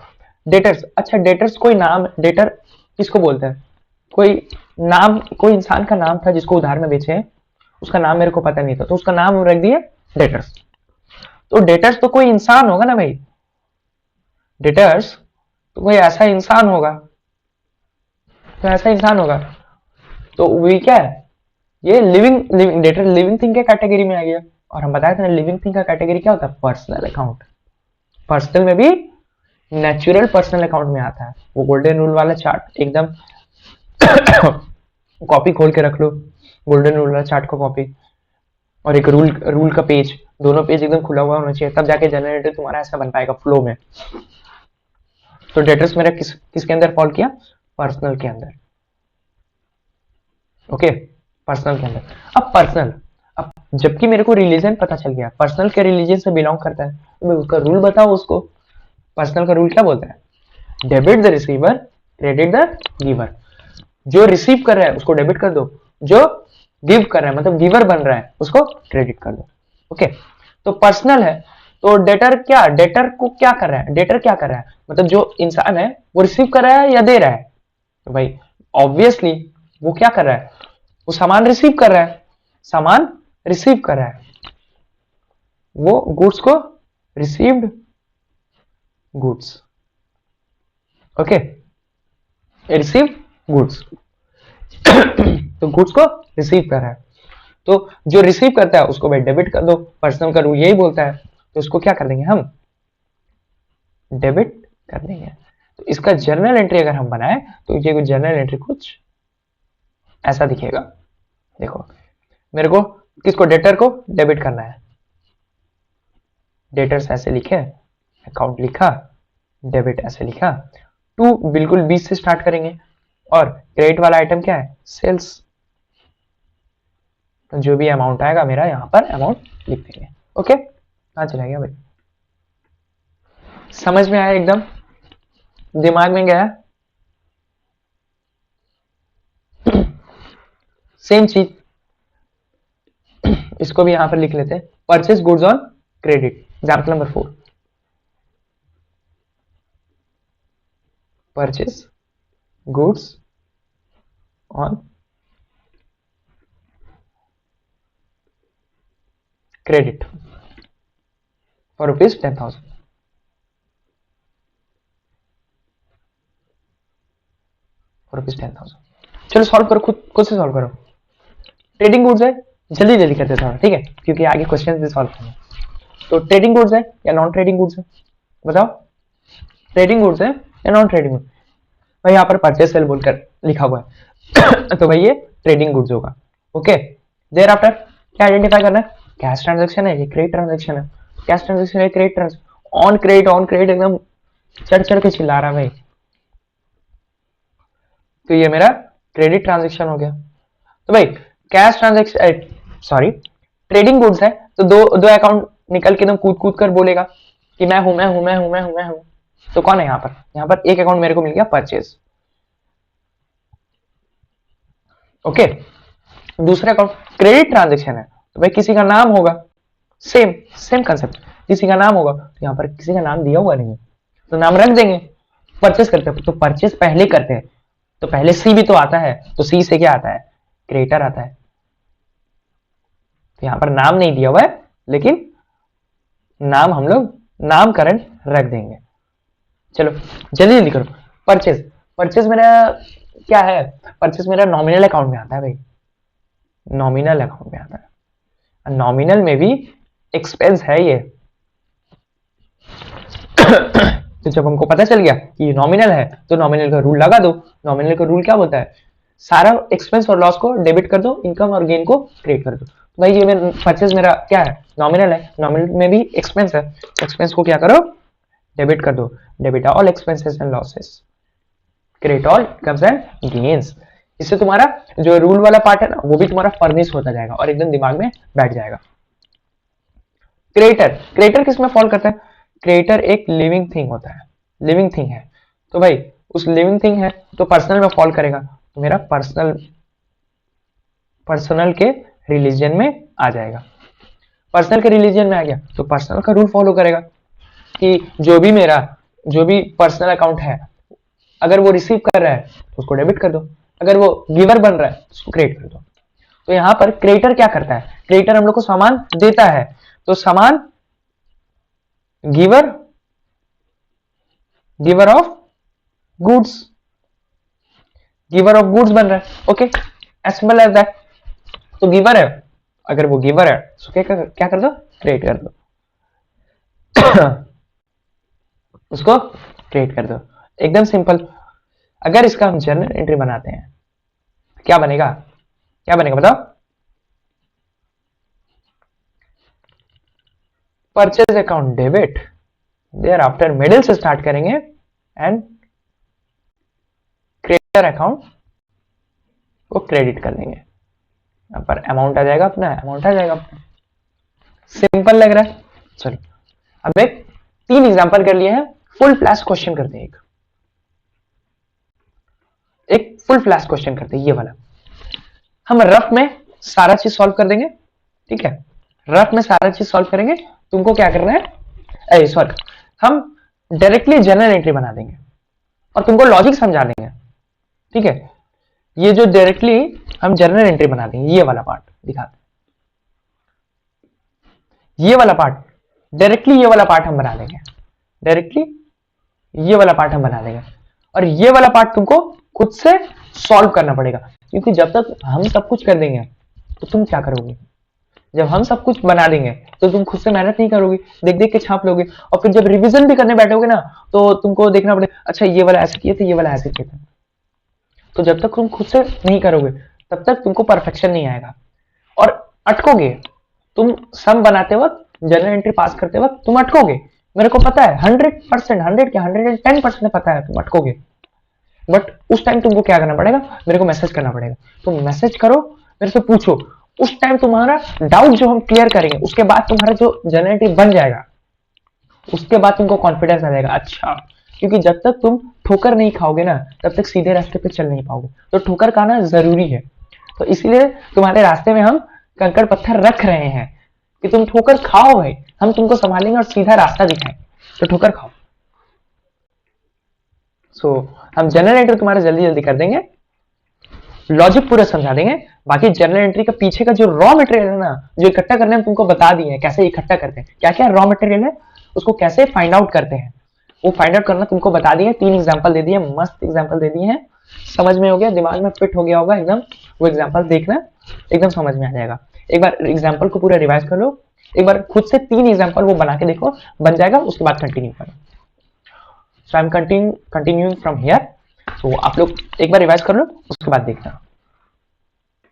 डेटर्स, अच्छा डेटर्स कोई नाम, डेटर किसको बोलते हैं, कोई नाम, कोई इंसान का नाम था जिसको उधार में बेचे, उसका नाम मेरे को पता नहीं था, तो उसका नाम रख दिया डेटर्स। तो डेटर्स तो कोई इंसान होगा ना भाई, डेटर्स तो कोई ऐसा इंसान होगा, तो ऐसा इंसान होगा, तो वही क्या है, ये लिविंग डेटर लिविंग थिंग के कैटेगरी में आ गया। और हम बताए थे लिविंग थिंग का कैटेगरी क्या होता है, पर्सनल अकाउंट, पर्सनल में भी नेचुरल पर्सनल अकाउंट में आता है। वो गोल्डन रूल वाला चार्ट एकदम कॉपी खोल के रख लो, गोल्डन रूल वाला चार्ट को कॉपी, और एक रूल का पेज, दोनों पेज एकदम खुला हुआ होना चाहिए, तब जाके जनरेटर तुम्हारा ऐसा बन पाएगा फ्लो में। तो डेटर्स मेरा किसके अंदर फॉल किया, पर्सनल के अंदर। ओके, पर्सनल के अंदर। अब पर्सनल, अब जबकि मेरे को रिलीजन पता चल गया, पर्सनल के रिलीजन से बिलोंग करता है, तो मैं उसका रूल बताओ उसको, पर्सनल का रूल क्या बोलता है, debit the receiver, credit the giver. जो रिसीव कर रहा है उसको डेबिट कर दो, जो गिव कर रहा है मतलब गिवर बन रहा है उसको क्रेडिट कर दो। ओके, तो पर्सनल है, तो डेटर क्या, डेटर को क्या कर रहा है, डेटर क्या कर रहा है, मतलब जो इंसान है वो रिसीव कर रहा है या दे रहा है, तो भाई ऑब्वियसली वो क्या कर रहा है, वो सामान रिसीव कर रहा है, सामान रिसीव कर रहा है, वो गुड्स को received goods. Okay, receive goods तो गुड्स को रिसीव कर रहा है, तो जो रिसीव करता है उसको भाई डेबिट कर दो, पर्सनल का रूल यही बोलता है, तो उसको क्या कर देंगे हम, डेबिट कर देंगे। तो इसका जर्नल एंट्री अगर हम बनाए तो ये जर्नल एंट्री कुछ ऐसा दिखेगा। देखो मेरे को किसको, डेटर को डेबिट करना है, डेटर्स ऐसे लिखे, अकाउंट लिखा, डेबिट ऐसे लिखा, टू बिल्कुल 20 से स्टार्ट करेंगे, और क्रेडिट वाला आइटम क्या है, सेल्स, तो जो भी अमाउंट आएगा मेरा यहां पर अमाउंट लिख देंगे। ओके, कहां चला गया भाई, समझ में आया, एकदम दिमाग में गया। सेम चीज इसको भी यहां पर लिख लेते हैं, purchase goods on credit, example number 4, purchase goods on credit for rupees 10,000, rupees 10,000। चलो सॉल्व करो, खुद से सॉल्व करो, ट्रेडिंग गुड्स है, जल्दी जल्दी करते सॉल्व, ठीक है, क्योंकि आगे क्वेश्चन भी सॉल्व करना है। तो ट्रेडिंग गुड्स है या नॉन ट्रेडिंग गुड्स है, बताओ, ट्रेडिंग गुड्स है या नॉन ट्रेडिंग गुड्स, भाई यहाँ पर परचेज सेल बोलकर लिखा हुआ है तो भाई ये ट्रेडिंग गुड्स होगा। ओके, देयर आफ्टर क्या आइडेंटिफाई करना है, कैश ट्रांजैक्शन है, ये क्रेडिट ट्रांजैक्शन है, कैश ट्रांजैक्शन है, क्रेडिट ट्रांजैक्शन, ऑन क्रेडिट एकदम चढ़ चढ़ के चिल्ला रहा भाई, तो ये मेरा क्रेडिट ट्रांजैक्शन हो गया। तो भाई cash transaction, sorry trading goods है, तो दो दो अकाउंट निकल के एकदम कूद कूद कर बोलेगा कि मैं हूं मैं हूं मैं हूं मैं हूं मैं हूं, तो कौन है यहाँ पर एक अकाउंट मेरे को मिल गया परचेज। ओके, दूसरा अकाउंट क्रेडिट ट्रांजैक्शन है, तो भाई किसी का नाम होगा, सेम सेम कंसेप्ट, किसी का नाम होगा, तो यहाँ पर किसी का नाम दिया हुआ नहीं है तो नाम रख देंगे, परचेज करते हैं तो परचेज पहले करते हैं, तो पहले सी भी तो आता है, तो सी से क्या आता है, क्रिएटर आता है। तो यहां पर नाम नहीं दिया हुआ है, लेकिन नाम हम लोग नामकरण रख देंगे। चलो जल्दी जल्दी करो। परचेज, परचेज मेरा क्या है? परचेज मेरा नॉमिनल अकाउंट में आता है भाई, नॉमिनल अकाउंट में आता है। नॉमिनल में भी एक्सपेंस है ये। तो जब हमको पता चल गया कि नॉमिनल है तो नॉमिनल का रूल लगा दो। नॉमिनल का रूल क्या बोलता है? सारा एक्सपेंस और लॉस को डेबिट कर दो, इनकम और गेन को क्रेडिट कर दो। भाई ये मेरा परचेज मेरा क्या है? नॉमिनल है। नॉमिनल में भी एक्सपेंस है, एक्सपेंस को क्या करो? डेबिट कर दो। Debit all expenses and losses, credit all incomes and gains. इससे तुम्हारा जो रूल वाला पार्ट है ना, वो भी तुम्हारा फर्निश होता जाएगा और एकदम दिमाग में बैठ जाएगा। क्रिएटर, क्रिएटर किस में फॉल करता है? क्रिएटर एक लिविंग थिंग होता है, लिविंग थिंग है। तो भाई उस लिविंग थिंग है तो पर्सनल में फॉल करेगा। तो मेरा पर्सनल, पर्सनल के रिलीजन में आ जाएगा। पर्सनल के रिलीजन में आ गया तो पर्सनल का रूल फॉलो करेगा कि जो भी मेरा, जो भी पर्सनल अकाउंट है, अगर वो रिसीव कर रहा है तो उसको डेबिट कर दो, अगर वो गिवर बन रहा है तो उसको क्रेडिट कर दो। तो यहां पर क्रिएटर क्या करता है? क्रिएटर हम लोग को सामान देता है, तो सामान giver, giver of goods, giver of goods बन रहा है। Okay, as simple as that. तो गिवर है, अगर वो गिवर है तो क्या कर दो? क्रिएट कर दो। उसको क्रिएट कर दो, एकदम सिंपल। अगर इसका हम जर्नल एंट्री बनाते हैं क्या बनेगा? क्या बनेगा बताओ? Purchase account debit, thereafter middle से स्टार्ट करेंगे एंड क्रेडिटर अकाउंट को क्रेडिट कर देंगे। यहां पर अमाउंट आ जाएगा अपना, अमाउंट आ जाएगा अपना। सिंपल लग रहा है। चलो अब एक 3 एग्जांपल कर लिए हैं, फुल फ्लैश क्वेश्चन करते हैं। एक फुल फ्लैश क्वेश्चन करते हैं, ये वाला हम रफ में सारा चीज सॉल्व कर देंगे। ठीक है, रफ में सारा चीज सॉल्व करेंगे। तुमको क्या करना है? सॉरी, हम डायरेक्टली जनरल एंट्री बना देंगे और तुमको लॉजिक समझा देंगे। ठीक है, ये जो डायरेक्टली हम जनरल एंट्री बना देंगे, ये वाला पार्ट दिखाते हैं। ये वाला पार्ट डायरेक्टली, ये वाला पार्ट हम बना देंगे डायरेक्टली, ये वाला पार्ट हम बना देंगे। और ये वाला पार्ट तुमको खुद से सॉल्व करना पड़ेगा, क्योंकि जब तक हम सब कुछ कर देंगे तो तुम क्या करोगे? जब हम सब कुछ बना देंगे तो तुम खुद से मेहनत नहीं करोगे, देख देख के छाप लोगे। और फिर जब रिवीजन भी करने बैठोगे ना तो तुमको देखना पड़ेगा, अच्छा ये वाला ऐसे किए थे, ये वाला ऐसे किए थे। तो जब तक तुम खुद से नहीं करोगे तब तक तुमको परफेक्शन नहीं आएगा और अटकोगे। तुम सम बनाते वक्त, जनरल एंट्री पास करते वक्त तुम अटकोगे, मेरे को पता है 100%, 100 क्या 110% पता है तुम अटकोगे। बट उस टाइम तुमको क्या करना पड़ेगा? मेरे को मैसेज करना पड़ेगा। तुम मैसेज करो, मेरे से पूछो, उस टाइम तुम्हारा डाउट जो हम क्लियर करेंगे उसके बाद तुम्हारा जो जनरल एंट्री बन जाएगा, उसके बाद तुमको कॉन्फिडेंस आ जाएगा। अच्छा, क्योंकि जब तक तुम ठोकर नहीं खाओगे ना तब तक सीधे रास्ते पे चल नहीं पाओगे, तो ठोकर खाना जरूरी है। तो इसीलिए तुम्हारे रास्ते में हम कंकड़ पत्थर रख रहे हैं कि तुम ठोकर खाओ भाई, हम तुमको संभालेंगे और सीधा रास्ता दिखाएंगे, तो ठोकर खाओ। सो हम जनरल एंट्री तुम्हारे जल्दी जल्दी कर देंगे, लॉजिक पूरा समझा देंगे। बाकी जनरल एंट्री का पीछे का जो रॉ मटेरियल है ना, जो इकट्ठा करने हम तुमको बता दिए हैं कैसे इकट्ठा करते हैं, क्या क्या रॉ मटेरियल है उसको कैसे फाइंड आउट करते हैं, वो फाइंड आउट करना तुमको बता दिए। 3 एग्जांपल दे दिए, मस्त एग्जांपल दे दिए हैं, समझ में हो गया, दिमाग में फिट हो गया होगा एकदम। वो एग्जांपल देखना, एकदम समझ में आ जाएगा। एक बार एग्जांपल को पूरा रिवाइज कर लो, एक बार खुद से 3 एग्जांपल वो बना के देखो, बन जाएगा, उसके बाद कंटिन्यू करो। So I am continuing from here. तो आप लोग एक बार रिवाइज कर लो, उसके बाद देखना।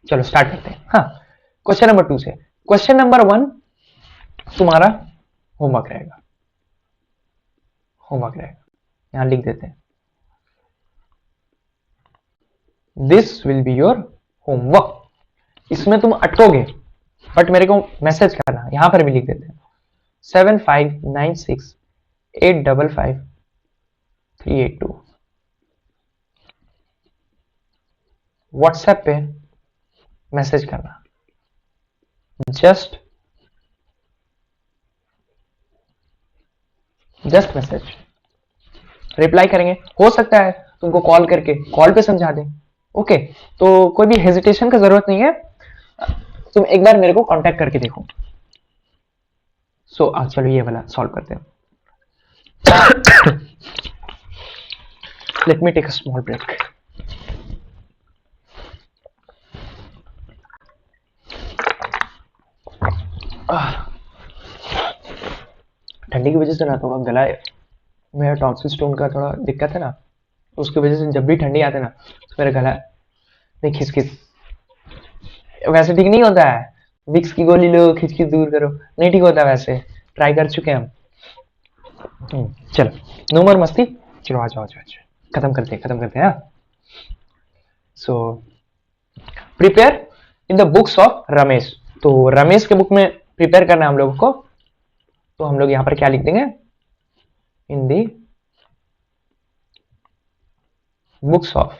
चलो स्टार्ट करते हैं। हाँ, क्वेश्चन नंबर 2 से। क्वेश्चन नंबर 1 तुम्हारा होमवर्क रहेगा, होमवर्क रहेगा, यहां लिख देते हैं, this will be your homework. इसमें तुम अटकोगे बट मेरे को मैसेज करना, यहां पर भी लिख देते हैं 7596855382। व्हाट्सएप पे मैसेज करना, जस्ट मैसेज, रिप्लाई करेंगे। हो सकता है तुमको कॉल करके कॉल पे समझा दें, ओके, तो कोई भी हेजिटेशन का जरूरत नहीं है, तुम एक बार मेरे को कांटेक्ट करके देखो। चलो ये वाला सॉल्व करते हैं। Let me take a small break. ठंडी की वजह से ना थोड़ा गला, मेरा टॉन्सिल स्टोन का थोड़ा दिक्कत है ना, तो उसकी वजह से जब भी ठंडी आती है ना तो मेरा गला नहीं खिसखिस, वैसे ठीक नहीं होता है, विक्स की गोली लो खिसखिस दूर करो, नहीं ठीक होता, वैसे ट्राई कर चुके हैं हम। चलो नो मोर मस्ती, चलो आ जाओ खत्म करते हैं। So prepare in the books of Ramesh, तो रमेश के बुक में प्रिपेयर करना है हम लोगों को, तो हम लोग यहाँ पर क्या लिख देंगे, इन दी बुक्स ऑफ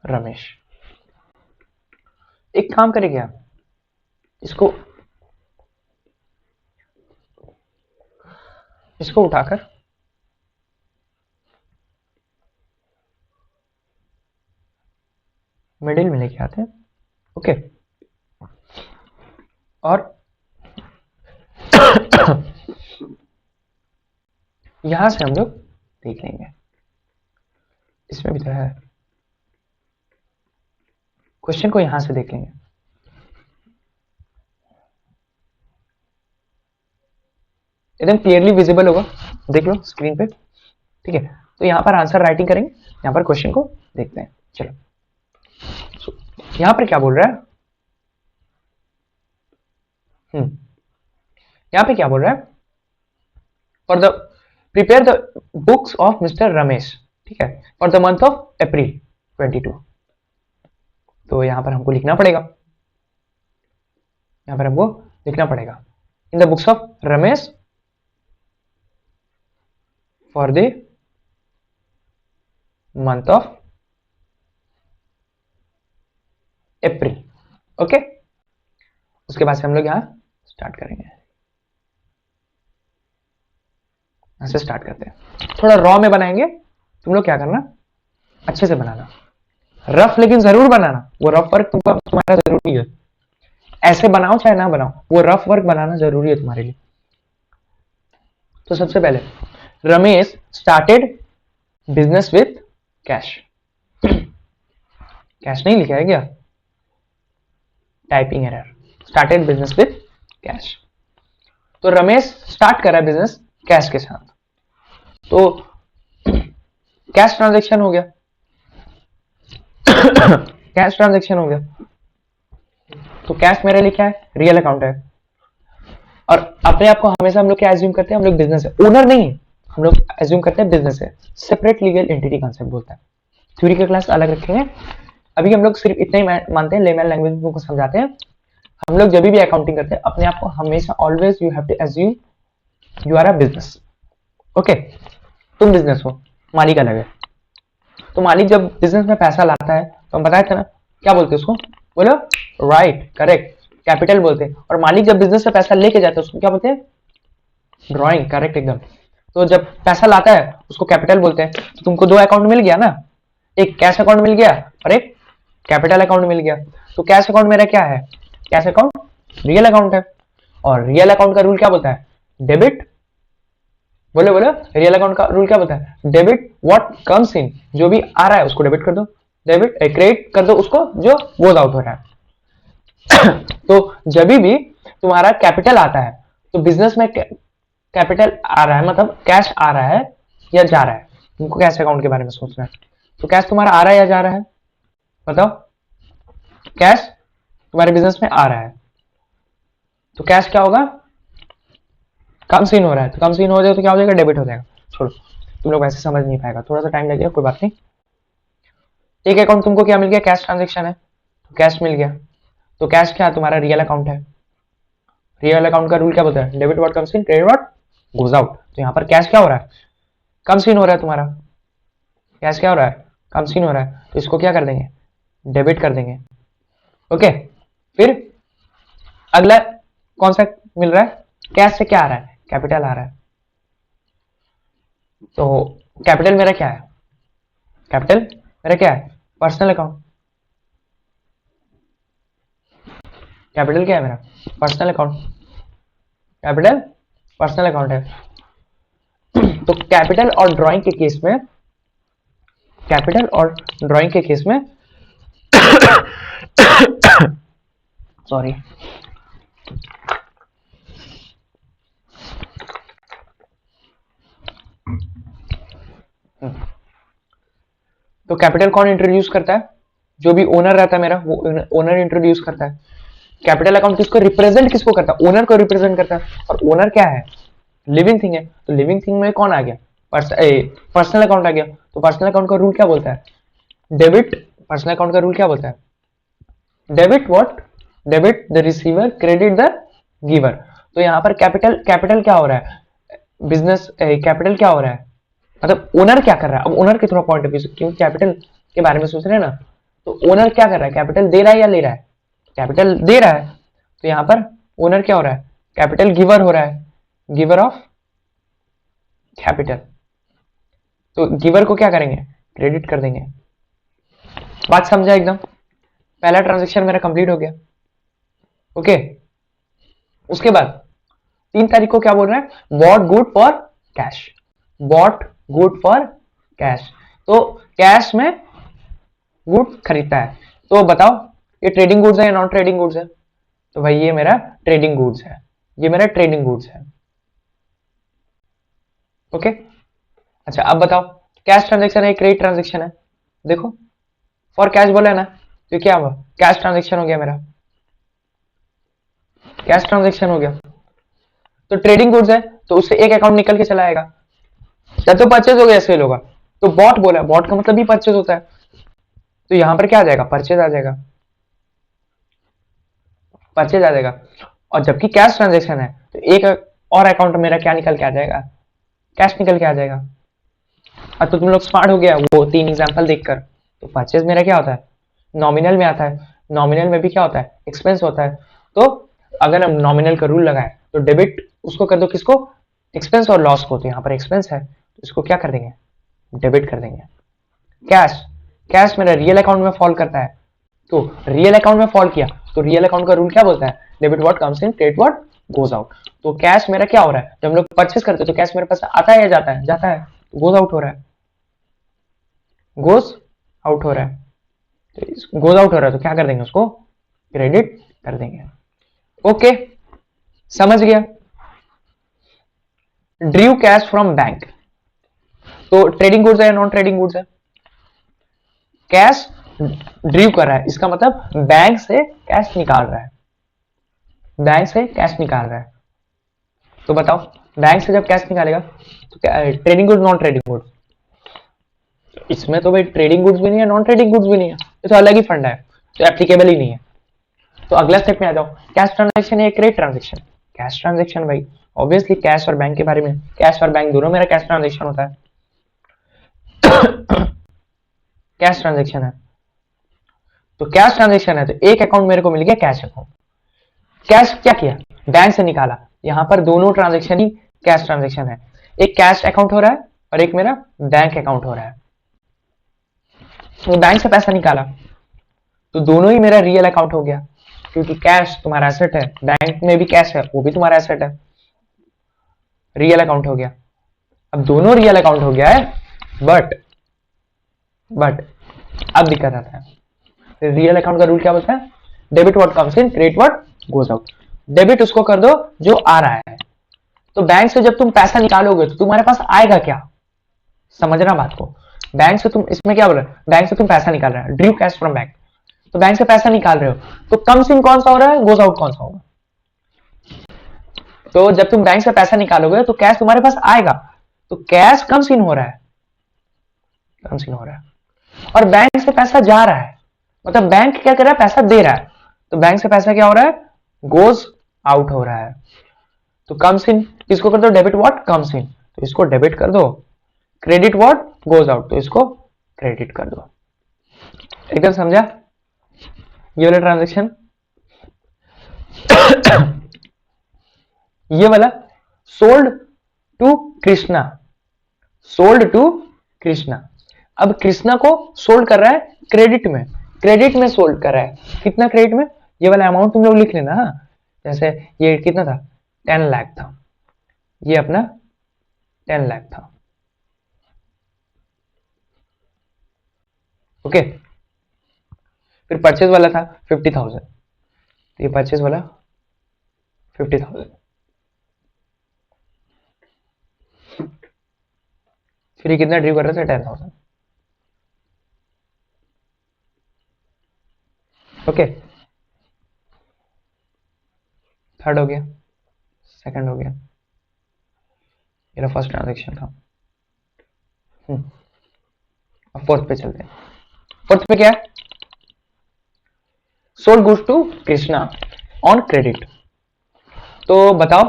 रमेश। एक काम करें क्या, इसको उठाकर मिडिल में लेके आते हैं, ओके। और यहां से हम लोग देख लेंगे, इसमें भी तो है, क्वेश्चन को यहां से देख लेंगे। एकदम क्लियरली विजिबल होगा, देख लो स्क्रीन पे, ठीक है। तो यहाँ पर आंसर राइटिंग करेंगे, यहाँ पर क्वेश्चन को देखते हैं। चलो यहाँ पर क्या बोल रहा है, यहाँ पे क्या बोल रहा है, for the prepare the books of mister Ramesh, ठीक है, for the month of April 22। तो यहाँ पर हमको लिखना पड़ेगा, यहाँ पर हमको लिखना पड़ेगा in the books of Ramesh for the month of April, okay. उसके बाद से हम लोग यहाँ स्टार्ट करेंगे, यहाँ से स्टार्ट करते हैं, थोड़ा रॉ में बनाएंगे, तुम लोग क्या करना, अच्छे से बनाना, रफ लेकिन जरूर बनाना, वो रफ वर्क तुम्हारा जरूरी है, ऐसे बनाओ चाहे ना बनाओ, वो रफ वर्क बनाना जरूरी है तुम्हारे लिए। तो सबसे पहले Ramesh started business with cash, cash नहीं लिखा है क्या, typing error, started business with cash. तो रमेश स्टार्ट कर रहा है बिजनेस कैश के साथ, तो कैश ट्रांजैक्शन हो गया, कैश ट्रांजैक्शन हो गया, तो कैश मेरे लिए क्या है, रियल अकाउंट है, और अपने आप को हमेशा हम लोग क्या एज्यूम करते हैं, हम लोग बिजनेस है, ओनर नहीं है, हम लोग एज्यूम करते हैं बिजनेस है, सेपरेट लीगल एंटिटी कॉन्सेप्ट बोलता है। थ्योरी का क्लास अलग रखेंगे, अभी हम लोग सिर्फ इतना ही मानते हैं, लेमन लैंग्वेज को समझाते हैं। हम लोग जब भी अकाउंटिंग करते हैं अपने आप को हमेशा always you have to assume you are a business, okay. तुम बिजनेस हो, मालिक अलग है, तो मालिक जब बिजनेस में पैसा लाता है तो हम बताए थे ना, क्या बोलते हैं उसको, बोलो राइट, करेक्ट, कैपिटल बोलते हैं, और मालिक जब बिजनेस से पैसा लेके जाता है उसको क्या बोलते हैं, ड्रॉइंग, करेक्ट एकदम। तो जब पैसा लाता है उसको कैपिटल बोलते हैं। तो तुमको दो अकाउंट मिल गया ना, एक कैश अकाउंट मिल गया और एक कैपिटल अकाउंट मिल गया। तो कैश अकाउंट मेरा क्या है, कैश अकाउंट रियल अकाउंट है, और रियल अकाउंट का रूल क्या बोलता है, डेबिट, बोलो बोलो, रियल अकाउंट का रूल क्या बोलता है, डेबिट व्हाट कम्स इन, जो भी आ रहा है उसको डेबिट कर दो, डेबिट क्रेडिट कर दो उसको जो गोज आउट हो रहा है। तो जब भी तुम्हारा कैपिटल आता है तो बिजनेस में कैपिटल आ रहा है, मतलब कैश आ रहा है या जा रहा है, तुमको कैश अकाउंट के बारे में सोचना है। तो कैश तुम्हारा आ रहा है या जा रहा है, बताओ, कैश तुम्हारे बिजनेस में आ रहा है, तो कैश क्या होगा, कम सीन हो रहा है, तो कम सीन हो जाए तो क्या हो जाएगा, डेबिट हो जाएगा। छोड़ो, तुम लोग वैसे समझ नहीं पाएगा, थोड़ा सा टाइम लगेगा, कोई बात नहीं। एक अकाउंट तुमको क्या मिल गया, कैश ट्रांजेक्शन है, तो कैश मिल गया, तो कैश क्या तुम्हारा रियल अकाउंट है, रियल अकाउंट का रूल क्या बोलता है, debit what comes in, credit what goes out. तो यहाँ पर कैश क्या हो रहा है, कम सीन हो रहा है तुम्हारा, कैश क्या हो रहा है, कम सीन हो रहा है, तो इसको क्या कर देंगे, डेबिट कर देंगे, ओके। फिर अगला कौन सा मिल रहा है, कैश से क्या आ रहा है, कैपिटल आ रहा है, तो कैपिटल मेरा क्या है, कैपिटल मेरा क्या है, पर्सनल अकाउंट। कैपिटल क्या है मेरा, personal account. Capital personal account है। तो कैपिटल और ड्राइंग के केस में, कैपिटल और ड्राइंग के केस में सॉरी, तो कैपिटल कौन इंट्रोड्यूस करता है, जो भी ओनर रहता है मेरा, वो ओनर इंट्रोड्यूस करता है। कैपिटल अकाउंट किसको रिप्रेजेंट, किसको करता है, ओनर को रिप्रेजेंट करता है। और ओनर क्या है, लिविंग थिंग है। तो लिविंग थिंग में कौन आ गया, पर्सनल अकाउंट आ गया। तो पर्सनल अकाउंट का रूल क्या बोलता है, डेबिट। पर्सनल अकाउंट का रूल क्या बोलता है, debit what, debit the receiver, credit the giver. तो यहाँ पर कैपिटल, कैपिटल क्या हो रहा है, बिजनेस कैपिटल क्या हो रहा है, मतलब ओनर क्या कर रहा है। अब ओनर के थोड़ा पॉइंट ऑफ व्यू से, क्योंकि कैपिटल के बारे में सोच रहे हैं ना, तो ओनर क्या कर रहा है, कैपिटल दे रहा है या ले रहा है, कैपिटल दे रहा है। तो यहाँ पर ओनर क्या हो रहा है, कैपिटल गिवर हो रहा है, गिवर ऑफ कैपिटल। तो गिवर को क्या करेंगे, क्रेडिट कर देंगे। बात समझा एकदम। पहला ट्रांजेक्शन मेरा कंप्लीट हो गया। ओके, उसके बाद 3 तारीख को क्या बोल रहा है, bought good for cash, bought good for cash. तो कैश में गुड खरीदता है। तो बताओ ये ट्रेडिंग गुड्स है या नॉन ट्रेडिंग गुड्स है, तो भाई ये मेरा ट्रेडिंग गुड्स है, ये मेरा ट्रेडिंग गुड्स है। ओके, अच्छा अब बताओ, कैश ट्रांजेक्शन है, क्रेडिट ट्रांजेक्शन है। देखो फॉर कैश बोला है ना, तो क्या हुआ, कैश ट्रांजेक्शन हो गया मेरा, कैश ट्रांजेक्शन हो गया। तो ट्रेडिंग गुड्स है, तो उससे एक अकाउंट निकल के चला आएगा, या तो परचेज हो गया, सेल होगा। तो बॉट बोला, बॉट का मतलब भी परचेज होता है, तो यहां पर क्या आ जाएगा, परचेज आ जाएगा, परचेज आ जाएगा। और जबकि कैश ट्रांजेक्शन है, तो एक और अकाउंट मेरा क्या निकल के आ जाएगा, कैश निकल के आ जाएगा। अब तो तुम लोग स्मार्ट हो गया वो 3 एग्जांपल देखकर। तो परचेज मेरा क्या होता है, नॉमिनल में आता है, नॉमिनल में भी क्या होता है, एक्सपेंस होता है। तो अगर हम नॉमिनल का रूल लगाए, तो डेबिट उसको कर दो, किसको, एक्सपेंस और लॉस को। तो यहाँ पर एक्सपेंस है, तो इसको क्या कर देंगे, डेबिट कर देंगे। कैश, कैश मेरा रियल अकाउंट में फॉल करता है, तो रियल अकाउंट में फॉल किया, तो रियल अकाउंट का रूल क्या बोलता है, debit what comes in, credit what goes out. तो कैश मेरा क्या हो रहा है, जब हम लोग परचेस करते हैं तो कैश मेरे पास आता है या जाता है, जाता है, गोज आउट हो रहा है, गोज आउट हो रहा है। तो गोज आउट हो रहा है, तो क्या कर देंगे, उसको क्रेडिट कर देंगे। ओके, समझ गया। ड्रीव कैश फ्रॉम बैंक, तो ट्रेडिंग गुड्स है या नॉन ट्रेडिंग गुड्स है, कैश ड्रीव कर रहा है, इसका मतलब बैंक से कैश निकाल रहा है, बैंक से कैश निकाल रहा है। तो बताओ बैंक से जब कैश निकालेगा तो क्या, trading goods non trading goods, इसमें तो भाई ट्रेडिंग गुड्स भी नहीं है, नॉन ट्रेडिंग गुड्स भी नहीं है, ये तो अलग ही फंडा है, तो एप्लीकेबल ही नहीं है। तो अगला स्टेप में आ जाओ, कैश ट्रांजेक्शन है क्रेडिट ट्रांजेक्शन, कैश ट्रांजेक्शन भाई, ऑब्वियसली कैश और बैंक के बारे में, कैश और बैंक दोनों मेरा कैश ट्रांजेक्शन होता है। कैश ट्रांजेक्शन है, तो कैश ट्रांजेक्शन है, तो एक अकाउंट मेरे को मिल गया कैश अकाउंट। कैश क्या किया, बैंक से निकाला, यहां पर दोनों ट्रांजेक्शन ही कैश ट्रांजेक्शन है, एक कैश अकाउंट हो रहा है और एक मेरा बैंक अकाउंट हो रहा है। तो बैंक से पैसा निकाला, तो दोनों ही मेरा रियल अकाउंट हो गया, क्योंकि कैश तुम्हारा एसेट है, बैंक में भी कैश है, वो भी तुम्हारा एसेट है, रियल अकाउंट हो गया। अब दोनों रियल अकाउंट हो गया है, बट अब दिक्कत आता है, रियल अकाउंट का रूल क्या बोलता है, debit what comes in, credit what goes out. Debit उसको कर दो जो आ रहा है। तो बैंक से जब तुम पैसा निकालोगे तो तुम्हारे पास आएगा क्या, समझना बात को। बैंक से तुम, इसमें क्या बोल रहे हो, बैंक से तुम पैसा निकाल रहे हो, ड्रीव कैश फ्रॉम बैंक, तो बैंक से पैसा निकाल रहे हो, तो कम्स इन कौन सा हो रहा है, गोज आउट कौन सा होगा। तो जब तुम बैंक से पैसा निकालोगे तो कैश तुम्हारे पास आएगा, तो कैश कम्स इन हो रहा है, कम्स इन हो रहा है। और बैंक से पैसा जा रहा है, मतलब बैंक क्या कर रहा है, पैसा दे रहा है, तो बैंक से पैसा क्या हो रहा है, गोज आउट हो रहा है। तो कम्स इन किसको कर दो, डेबिट व्हाट कम्स इन, तो इसको डेबिट कर दो, क्रेडिट व्हाट गोज आउट, तो इसको क्रेडिट कर दो। एकदम समझा ये वाला ट्रांजेक्शन। ये वाला sold to Krishna, sold to Krishna, अब कृष्णा को सोल्ड कर रहा है क्रेडिट में सोल्ड कर रहा है। कितना क्रेडिट में? ये वाला अमाउंट तुम लोग लिख लेना। हाँ, जैसे ये कितना था, 10 लाख था, ये अपना 10 लाख था। ओके, फिर परचेज वाला था 50,000, तो ये परचेज वाला 50,000, फिर ये कितना ड्रीव कर रहा था, 10,000। ओके, थर्ड हो गया, सेकंड हो गया, मेरा फर्स्ट ट्रांजेक्शन था। अब फोर्थ पे चलते हैं। फोर्थ पे क्या है, sold goods to Krishna on credit. तो बताओ,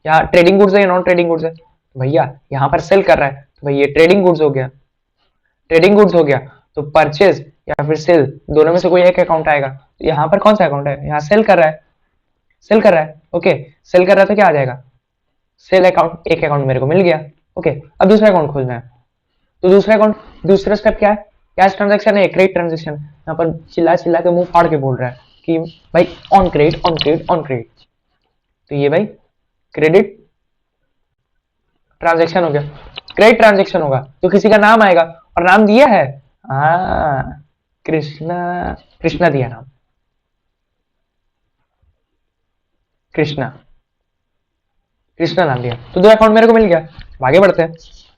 यहाँ ट्रेडिंग गुड्स है या नॉन ट्रेडिंग गुड्स है? भैया यहाँ पर सेल कर रहा है, तो भैया ट्रेडिंग गुड्स हो गया, ट्रेडिंग गुड्स हो गया। तो परचेज या फिर सेल, दोनों में से कोई एक अकाउंट आएगा। तो यहाँ पर कौन सा अकाउंट है, यहाँ सेल कर रहा है, सेल कर रहा है। ओके, सेल कर रहा है तो क्या आ जाएगा, सेल अकाउंट, एक अकाउंट मेरे को मिल गया। ओके, अब दूसरा अकाउंट खोलना है। तो दूसरा अकाउंट, दूसरा स्टेप क्या है, कैश ट्रांजेक्शन है, क्रेडिट ट्रांजेक्शन। यहाँ पर चिल्ला चिल्ला के मुंह फाड़ के बोल रहा है कि भाई on credit on credit on credit. तो ये भाई क्रेडिट ट्रांजेक्शन हो गया, क्रेडिट ट्रांजेक्शन होगा तो किसी का नाम आएगा, और नाम दिया है, हाँ कृष्णा, कृष्णा दिया नाम, कृष्णा, कृष्णा नाम दिया। तो दो अकाउंट मेरे को मिल गया। आगे बढ़ते हैं।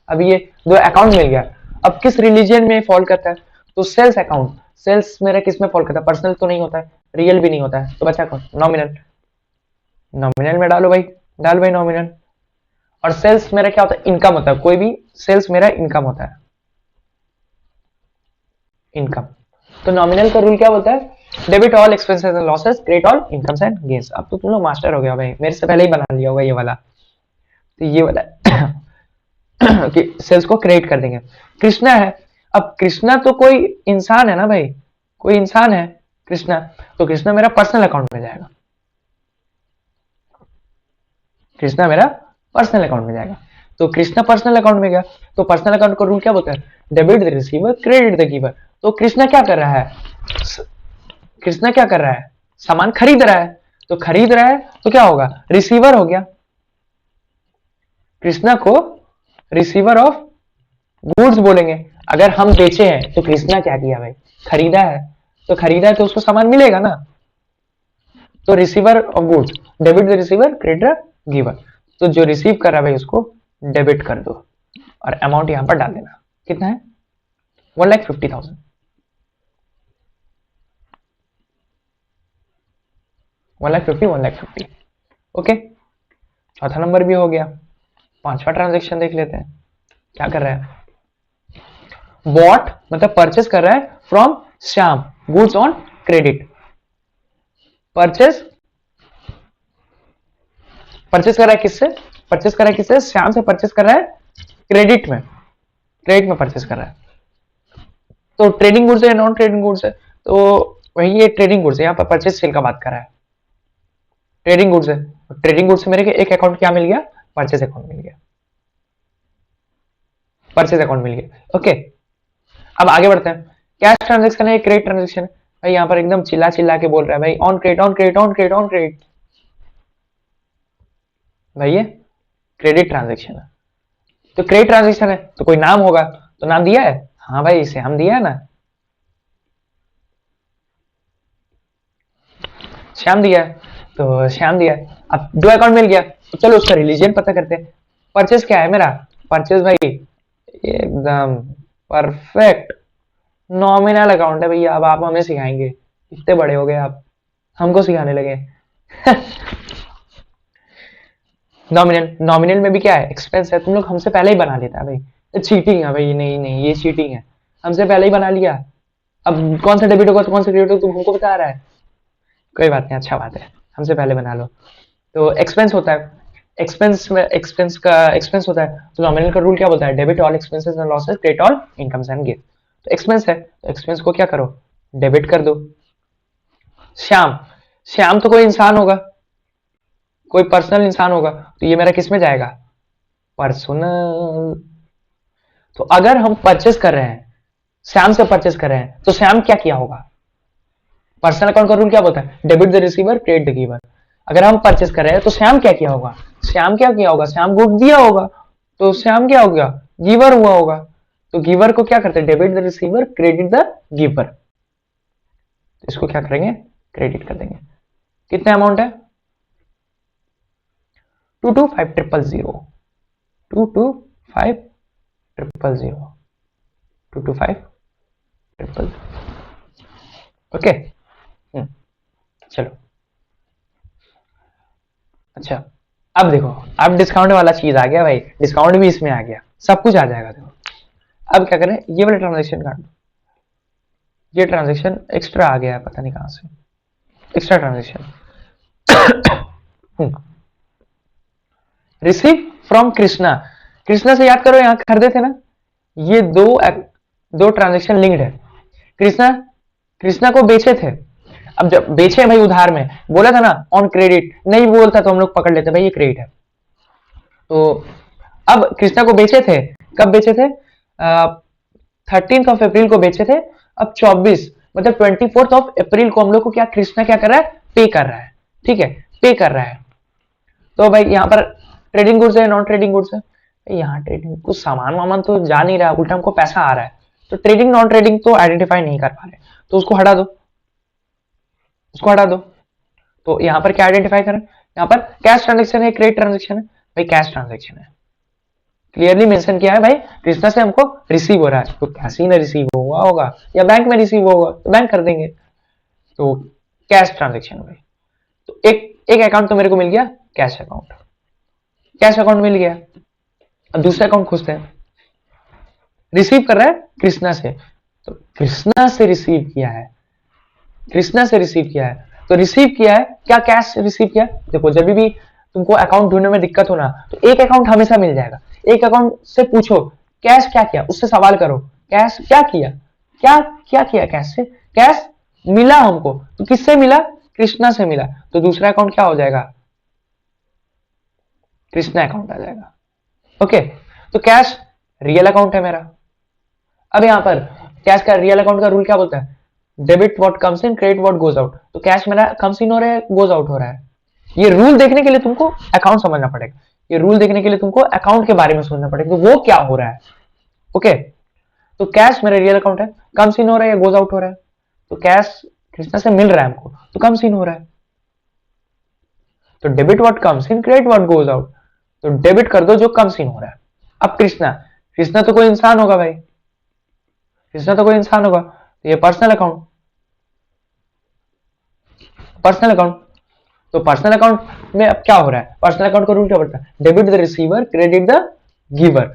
अब ये दो अकाउंट मिल गया, अब किस रिलीजन में फॉल करता है, तो सेल्स अकाउंट। सेल्स मेरा किस में फॉल करता है, पर्सनल तो नहीं होता है, रियल भी नहीं होता है, तो बचा कौन, नॉमिनल। नॉमिनल में डालो भाई, डाल भाई नॉमिनल। और सेल्स मेरा क्या होता है, इनकम होता है, कोई भी सेल्स मेरा इनकम होता है, इनकम। तो नॉमिनल का रूल क्या बोलता है, debit all expenses and losses, credit all incomes and gains. अब तो तुम लोग मास्टर हो गया भाई, मेरे से पहले ही बना लिया होगा ये वाला। तो ये वाला कि सेल्स को क्रेडिट कर देंगे। कृष्णा है, अब कृष्णा तो कोई इंसान है ना भाई, कोई इंसान है कृष्णा, तो कृष्णा मेरा पर्सनल अकाउंट में जाएगा, कृष्णा मेरा पर्सनल अकाउंट में जाएगा। तो कृष्णा पर्सनल अकाउंट में गया, तो पर्सनल अकाउंट का रूल क्या बोलता है, debit the receiver credit the giver. तो कृष्णा क्या कर रहा है, कृष्णा क्या कर रहा है, सामान खरीद रहा है, तो खरीद रहा है तो क्या होगा, रिसीवर हो गया। कृष्णा को रिसीवर ऑफ गुड्स बोलेंगे। अगर हम बेचे हैं तो कृष्णा क्या किया भाई, खरीदा है, तो खरीदा है तो उसको सामान मिलेगा ना। तो receiver of goods, debit the receiver credit giver. तो जो रिसीव कर रहा है भाई उसको डेबिट कर दो, और अमाउंट यहां पर डाल देना। कितना है, 1,50,000, 1,50,000, 1,50,000। ओके, चौथा नंबर भी हो गया। पांचवा ट्रांजेक्शन देख लेते हैं, क्या कर रहा है, बॉट मतलब परचेस कर रहा है from Shyam goods on credit. Purchase, purchase कर रहा है किससे, परचेस कर रहा है किससे, श्याम से परचेस कर रहा है क्रेडिट में, क्रेडिट में परचेस कर रहा है। तो ट्रेडिंग गुड्स है नॉन ट्रेडिंग गुड्स है, तो वही ये ट्रेडिंग गुड्स है, यहाँ पर परचेस सेल का बात कर रहा है, ट्रेडिंग गुड्स है। ट्रेडिंग गुड्स से मेरे एक अकाउंट क्या मिल गया, परचेस अकाउंट मिल गया, परचेस अकाउंट मिल गया। ओके, अब आगे बढ़ते हैं। कैश ट्रांजेक्शन है, क्रेडिट ट्रांजेक्शन है। भाई यहाँ पर एकदम चिल्ला चिल्ला के बोल रहा है भाई on credit on credit on credit on credit. भाई ये क्रेडिट ट्रांजेक्शन है, तो क्रेडिट ट्रांजेक्शन है तो कोई नाम होगा, तो नाम दिया है, हाँ भाई इसे हम दिया है ना, श्याम दिया है, तो श्याम दिया है। अब दो अकाउंट मिल गया, तो चलो उसका रिलीजन पता करते हैं। परचेज क्या है मेरा, परचेज भाई एकदम परफेक्ट नॉमिनल अकाउंट है भैया। अब आप हमें सिखाएंगे, इतने बड़े हो गए आप, हमको सिखाने लगे। नॉमिनल, नॉमिनल में भी क्या है, एक्सपेंस है, तुम लोग हमसे पहले ही बना लेता है भाई, चीटिंग है भाई, नहीं नहीं ये चीटिंग है, हमसे पहले ही बना लिया। अब कौन सा डेबिट होगा तो कौन सा क्रेडिट होगा तुम हमको बता रहा है, कोई बात नहीं, अच्छा बात है, हमसे पहले बना लो। तो एक्सपेंस होता है, एक्सपेंस में एक्सपेंस का एक्सपेंस होता है, तो नॉमिनल का रूल क्या बोलता है, debit all expenses and losses credit all incomes and gain. तो एक्सपेंस है तो एक्सपेंस को क्या करो, डेबिट कर दो। श्याम, श्याम तो कोई इंसान होगा, कोई पर्सनल इंसान होगा, तो ये मेरा किस में जाएगा, पर्सनल। तो अगर हम परचेस कर रहे हैं श्याम से परचेस कर रहे हैं तो श्याम क्या किया होगा? पर्सनल अकाउंट का रूल क्या बोलता है? Debit the receiver credit the giver. अगर हम परचेस कर रहे हैं तो श्याम क्या किया होगा? श्याम क्या किया होगा? श्याम गुड दिया होगा, तो श्याम क्या हो गया? गिवर हुआ होगा। तो गिवर को क्या करते हैं? Debit the receiver credit the giver. इसको क्या करेंगे? क्रेडिट कर देंगे। कितना अमाउंट है? 225000 225000 225000। ओके, चलो। अच्छा, अब देखो, अब डिस्काउंट वाला चीज आ गया भाई, डिस्काउंट भी इसमें आ गया, सब कुछ आ जाएगा। देखो अब क्या करें, ये वाला ट्रांजेक्शन काट दो, ये ट्रांजेक्शन एक्स्ट्रा आ गया है, पता नहीं कहां से extra transaction. Receive from Krishna, Krishna से याद करो, यहां खरीदे थे ना, ये दो ट्रांजेक्शन लिंक्ड है। कृष्णा कृष्णा को बेचे थे, अब जब बेचे भाई उधार में, बोला था ना ऑन क्रेडिट, नहीं बोलता तो हम लोग पकड़ लेते भाई ये क्रेडिट है। तो अब कृष्णा को बेचे थे, कब बेचे थे? 13 अप्रैल को बेचे थे। अब 24 मतलब 24 अप्रैल को हम लोग को क्या कृष्णा क्या कर रहा है? पे कर रहा है। ठीक है, पे कर रहा है। तो भाई यहाँ पर ट्रेडिंग गुड्स है, नॉन ट्रेडिंग गुड्स है। यहाँ ट्रेडिंग कुछ सामान वामान तो जा नहीं रहा, उल्टा हमको पैसा आ रहा है, तो ट्रेडिंग नॉन ट्रेडिंग तो आइडेंटिफाई नहीं कर पा रहे, तो उसको हटा दो, उसको हटा दो। तो यहाँ पर क्या आइडेंटिफाई करें? यहाँ पर कैश ट्रांजेक्शन है, क्रेडिट ट्रांजेक्शन है, भाई कैश ट्रांजेक्शन है, क्लियरली मेंशन किया है भाई, कृष्णा से हमको रिसीव हो रहा है, तो कैश ही ना रिसीव हुआ होगा या बैंक में रिसीव होगा तो बैंक कर देंगे, तो कैश ट्रांजेक्शन भाई। तो एक अकाउंट तो मेरे को मिल गया, कैश अकाउंट, कैश अकाउंट मिल गया। अब दूसरा अकाउंट खोजते हैं, रिसीव कर रहा है कृष्णा से, तो कृष्णा से रिसीव किया है, कृष्णा से रिसीव किया है, तो रिसीव किया है क्या? कैश रिसीव किया। देखो जब भी तुमको अकाउंट ढूंढने में दिक्कत हो ना, तो एक अकाउंट हमेशा मिल जाएगा, एक अकाउंट से पूछो कैश क्या किया, उससे सवाल करो कैश क्या किया, क्या किया कैश से, कैश मिला हमको, तो किससे मिला? कृष्णा से मिला, तो दूसरा अकाउंट क्या हो जाएगा? कृष्णा अकाउंट आ जाएगा। ओके, तो कैश रियल अकाउंट है मेरा। अब यहां पर कैश का रियल अकाउंट का रूल क्या बोलता है? Debit what comes in, credit what goes out. तो कैश मेरा कम्स इन हो रहा है, गोज आउट हो रहा है। ये रूल देखने के लिए तुमको अकाउंट समझना पड़ेगा, ये रूल देखने के लिए तुमको अकाउंट के बारे में सोचना पड़ेगा, तो वो क्या हो रहा है। ओके, तो कैश मेरा रियल अकाउंट है, कम्स इन हो रहा है या गोज आउट हो रहा है, तो कैश कृष्णा से मिल रहा है हमको, तो कम्स इन हो रहा है। तो debit what comes in, credit what goes out, तो डेबिट कर दो जो कम्स इन हो रहा है। अब कृष्णा, कृष्णा तो कोई इंसान होगा भाई, कृष्णा तो कोई इंसान होगा, तो ये पर्सनल अकाउंट, पर्सनल अकाउंट, तो पर्सनल अकाउंट में अब क्या हो रहा है? पर्सनल अकाउंट का रूल क्या बोलता है? Debit the receiver credit the giver.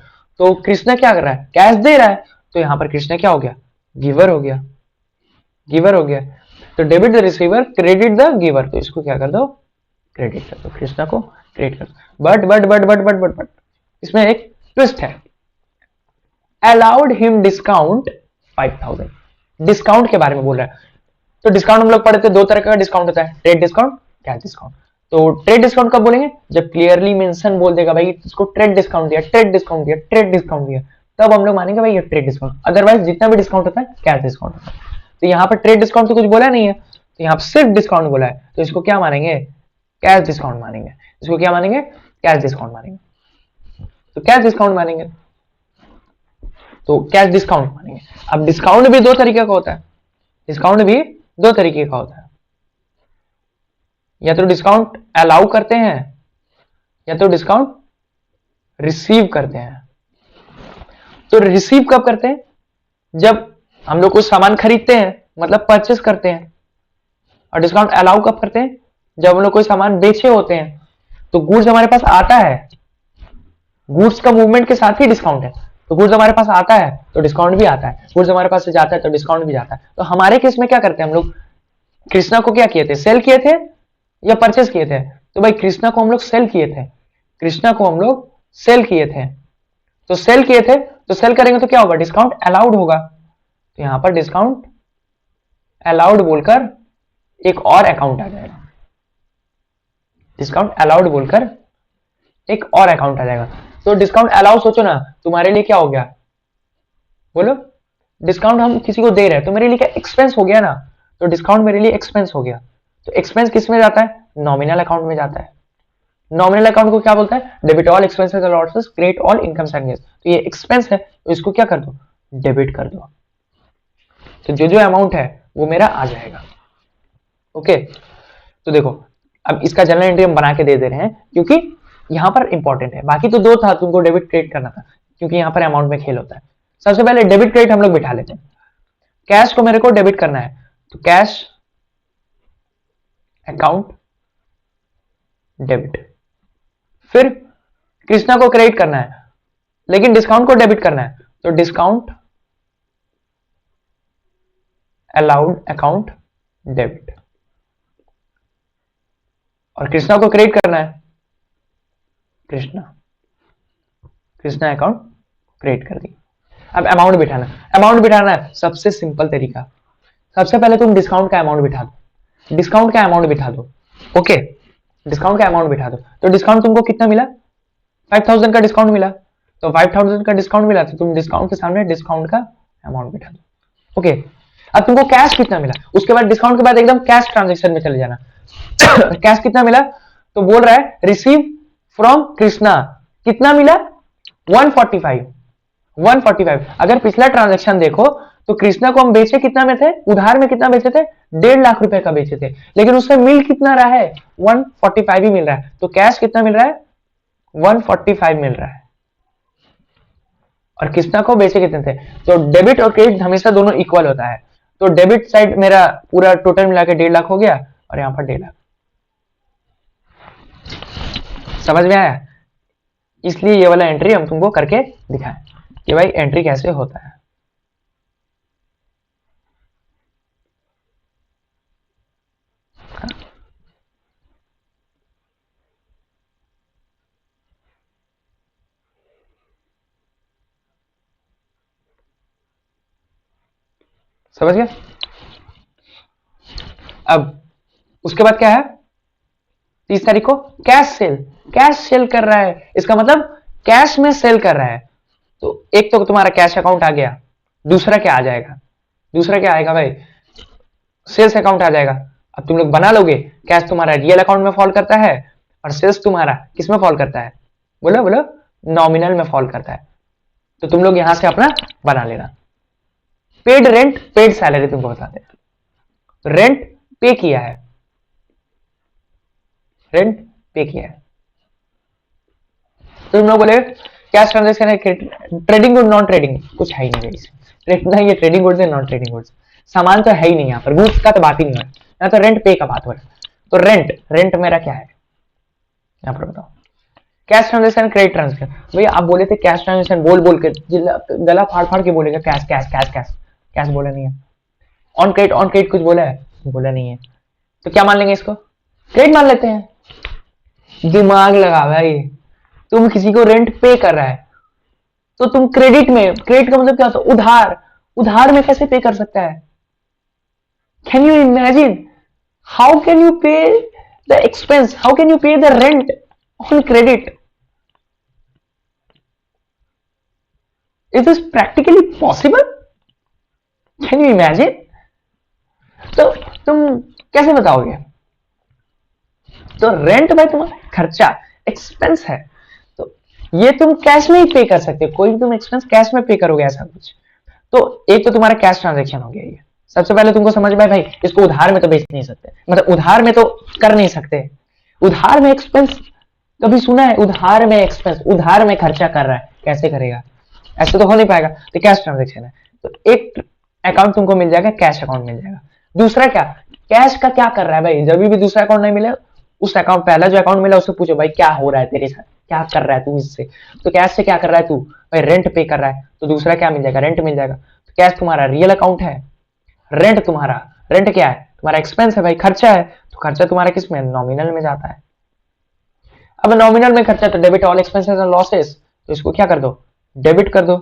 तो कृष्णा क्या कर रहा है? कैश दे रहा है, तो यहां पर कृष्णा क्या हो गया? गिवर हो गया, गिवर हो गया। तो debit the receiver credit the giver, तो इसको क्या कर दो? क्रेडिट कर दो, कृष्णा को क्रेडिट कर दो। बट इसमें एक ट्विस्ट है, अलाउड हिम डिस्काउंट 5000, डिस्काउंट के बारे में बोल रहा है। तो डिस्काउंट हम लोग पढ़ते, दो तरह का डिस्काउंट होता है, ट्रेड डिस्काउंट, कैश डिस्काउंट। तो ट्रेड डिस्काउंट कब बोलेंगे? जब क्लियरली मेंशन बोल देगा भाई इसको ट्रेड डिस्काउंट दिया, ट्रेड डिस्काउंट दिया, ट्रेड डिस्काउंट दिया, तब हम लोग मानेंगे भाई ये ट्रेड डिस्काउंट। अदरवाइज जितना भी डिस्काउंट होता है कैश डिस्काउंट होता है। तो यहाँ पर ट्रेड डिस्काउंट तो कुछ बोला नहीं है, तो यहाँ पर सिर्फ डिस्काउंट बोला है, तो इसको क्या मानेंगे? कैश डिस्काउंट मानेंगे। इसको क्या मानेंगे? कैश डिस्काउंट मानेंगे। तो कैश डिस्काउंट मानेंगे, तो कैश डिस्काउंट मानेंगे। अब डिस्काउंट भी दो तरीके का होता है, डिस्काउंट भी दो तरीके का होता है, या तो डिस्काउंट अलाउ करते हैं या तो डिस्काउंट रिसीव करते हैं। तो रिसीव कब करते हैं? जब हम लोग कुछ सामान खरीदते हैं, मतलब परचेस करते हैं। और डिस्काउंट अलाउ कब करते हैं? जब हम लोग कोई सामान बेचे होते हैं, तो गुड्स हमारे पास आता है, गुड्स का मूवमेंट के साथ ही डिस्काउंट है, तो गुड्स हमारे पास आता है तो डिस्काउंट भी आता है, गुड्स हमारे पास से जाता है तो डिस्काउंट भी जाता है। तो हमारे केस में क्या करते हैं हम लोग? कृष्णा को क्या किए थे? सेल किए थे या परचेस किए थे? तो भाई कृष्णा को हम लोग सेल किए थे, कृष्णा को हम लोग सेल किए थे, तो सेल किए थे, तो सेल करेंगे तो क्या होगा? डिस्काउंट अलाउड होगा। तो यहां पर डिस्काउंट अलाउड बोलकर एक और अकाउंट आ जाएगा, डिस्काउंट अलाउड बोलकर एक और अकाउंट आ जाएगा। तो डिस्काउंट अलाउ सोचो ना, तुम्हारे लिए क्या हो गया? बोलो, डिस्काउंट हम किसी को दे रहे हैं तो मेरे लिए क्या एक्सपेंस हो गया ना, तो डिस्काउंट मेरे लिए एक्सपेंस हो गया। तो एक्सपेंस किस में जाता है, नॉमिनल अकाउंट में जाता है। नॉमिनल अकाउंट को क्या बोलता है, debit all expenses and losses credit all income and gains. तो ये एक्सपेंस है तो इसको क्या कर दो, डेबिट कर दो। तो जो जो अमाउंट है वो मेरा आ जाएगा। ओके, तो देखो अब इसका जनरल एंट्री हम बना के दे रहे हैं क्योंकि यहां पर इंपॉर्टेंट है। बाकी तो दो था, तुमको डेबिट क्रेडिट करना था क्योंकि यहां पर अमाउंट में खेल होता है। सबसे पहले डेबिट क्रेडिट हम लोग बिठा लेते हैं। कैश को मेरे को डेबिट करना है तो कैश अकाउंट डेबिट। फिर कृष्णा को क्रेडिट करना है लेकिन डिस्काउंट को डेबिट करना है तो डिस्काउंट अलाउड अकाउंट डेबिट। और कृष्णा को क्रेडिट करना है, कृष्णा अकाउंट क्रिएट कर दी। अब अमाउंट बिठाना, अमाउंट बिठाना है सबसे सिंपल तरीका। सबसे पहले तुम डिस्काउंट का अमाउंट बिठा दो, डिस्काउंट का अमाउंट बिठा दो। ओके, डिस्काउंट का अमाउंट बिठा दो। तो डिस्काउंट तुमको कितना मिला, 5000 का डिस्काउंट मिला। तो 5000 का डिस्काउंट मिला तो तुम डिस्काउंट के सामने डिस्काउंट का अमाउंट बिठा दो। ओके, अब तुमको कैश कितना मिला, उसके बाद डिस्काउंट के बाद एकदम कैश ट्रांजेक्शन में चले जाना। कैश कितना मिला, तो बोल रहा है रिसीव फ्रॉम कृष्णा, कितना मिला 145। 145। अगर पिछला ट्रांजैक्शन देखो तो कृष्णा को हम बेचे कितना में थे, उधार में कितना बेचे थे, 1.5 लाख रुपए का बेचे थे, लेकिन उससे मिल कितना रहा है, 145 ही मिल रहा है। तो कैश कितना मिल रहा है, 145 मिल रहा है। और कृष्णा को बेचे कितने थे, तो डेबिट और क्रेडिट हमेशा दोनों इक्वल होता है। तो डेबिट साइड मेरा पूरा टोटल मिला के 1.5 लाख हो गया और यहां पर 1.5 लाख। समझ में आया, इसलिए ये वाला एंट्री हम तुमको करके दिखाएं कि भाई एंट्री कैसे होता है। समझ गया। अब उसके बाद क्या है, 30 तारीख को कैश सेल, कैश सेल कर रहा है, इसका मतलब कैश में सेल कर रहा है। तो एक तो तुम्हारा कैश अकाउंट आ गया, दूसरा क्या आ जाएगा, दूसरा क्या आएगा भाई, सेल्स अकाउंट आ जाएगा। अब तुम लोग बना लोगे, कैश तुम्हारा रियल अकाउंट में फॉल करता है और सेल्स तुम्हारा किस में फॉल करता है, बोलो बोलो, नॉमिनल में फॉल करता है। तो तुम लोग यहां से अपना बना लेना। पेड रेंट पेड सैलरी तुमको बताते हैं। रेंट पे किया है, रेंट पे किया है। तो तुम लोग बोले कैश ट्रांजेक्शन है, ट्रेडिंग गुड नॉन ट्रेडिंग कुछ है ही नहीं इसमें। ये ट्रेडिंग गुड्स है नॉन ट्रेडिंग गुड्स, सामान तो है ही नहीं यहाँ पर, गुड्स का तो बात ही नहीं है यहाँ, तो रेंट पे का बात हो रहा है। तो रेंट, रेंट मेरा क्या है यहाँ पर बताओ। कैश ट्रांजेक्शन क्रेडिट ट्रांजेक्शन, भैया आप बोले थे कैश ट्रांजेक्शन, बोल बोल के गला फाड़ फाड़ के बोलेगा cash cash cash cash, cash बोला नहीं है। ऑन क्रेडिट कुछ बोला है, बोला नहीं है। तो क्या मान लेंगे इसको, क्रेडिट मान लेते हैं। दिमाग लगा भाई, तुम किसी को रेंट पे कर रहा है तो तुम क्रेडिट में, क्रेडिट का मतलब क्या होता है, उधार, उधार में कैसे पे कर सकता है। Can you imagine, how can you pay the expense, how can you pay the rent on credit, is this practically possible, can you imagine. तो तुम कैसे बताओगे। तो रेंट भाई तुम्हारा खर्चा, एक्सपेंस है, तो ये तुम कैश में ही पे कर सकते हो, कोई भी तुम एक्सपेंस कैश में पे करोगे ऐसा कुछ। तो एक तो तुम्हारा कैश ट्रांजेक्शन हो गया ये। सबसे पहले तुमको समझ में भाई, इसको उधार में तो बेच नहीं सकते, मतलब उधार में तो कर नहीं सकते। उधार में एक्सपेंस कभी सुना है, उधार में एक्सपेंस, उधार में खर्चा कर रहा है, कैसे करेगा, ऐसे तो हो नहीं पाएगा। तो कैश ट्रांजेक्शन है, तो एक अकाउंट तुमको मिल जाएगा, कैश अकाउंट मिल जाएगा। दूसरा क्या, कैश का क्या कर रहा है भाई, जब भी दूसरा अकाउंट नहीं मिले, उस अकाउंट, पहला जो अकाउंट मिला उससे पूछो भाई क्या हो रहा है तेरे साथ, क्या कर रहा है तू इससे। तो कैश से क्या कर रहा है तू, भाई रेंट पे कर रहा है, तो दूसरा क्या मिल जाएगा, रेंट मिल जाएगा। तो कैश तुम्हारा रियल अकाउंट है, रेंट तुम्हारा, रेंट क्या है, तुम्हारा एक्सपेंस है भाई, खर्चा है। तो खर्चा तुम्हारा किस में, नॉमिनल में जाता है। अब नॉमिनल में खर्चा तो debit all expenses and losses, तो इसको क्या कर दो, डेबिट कर दो।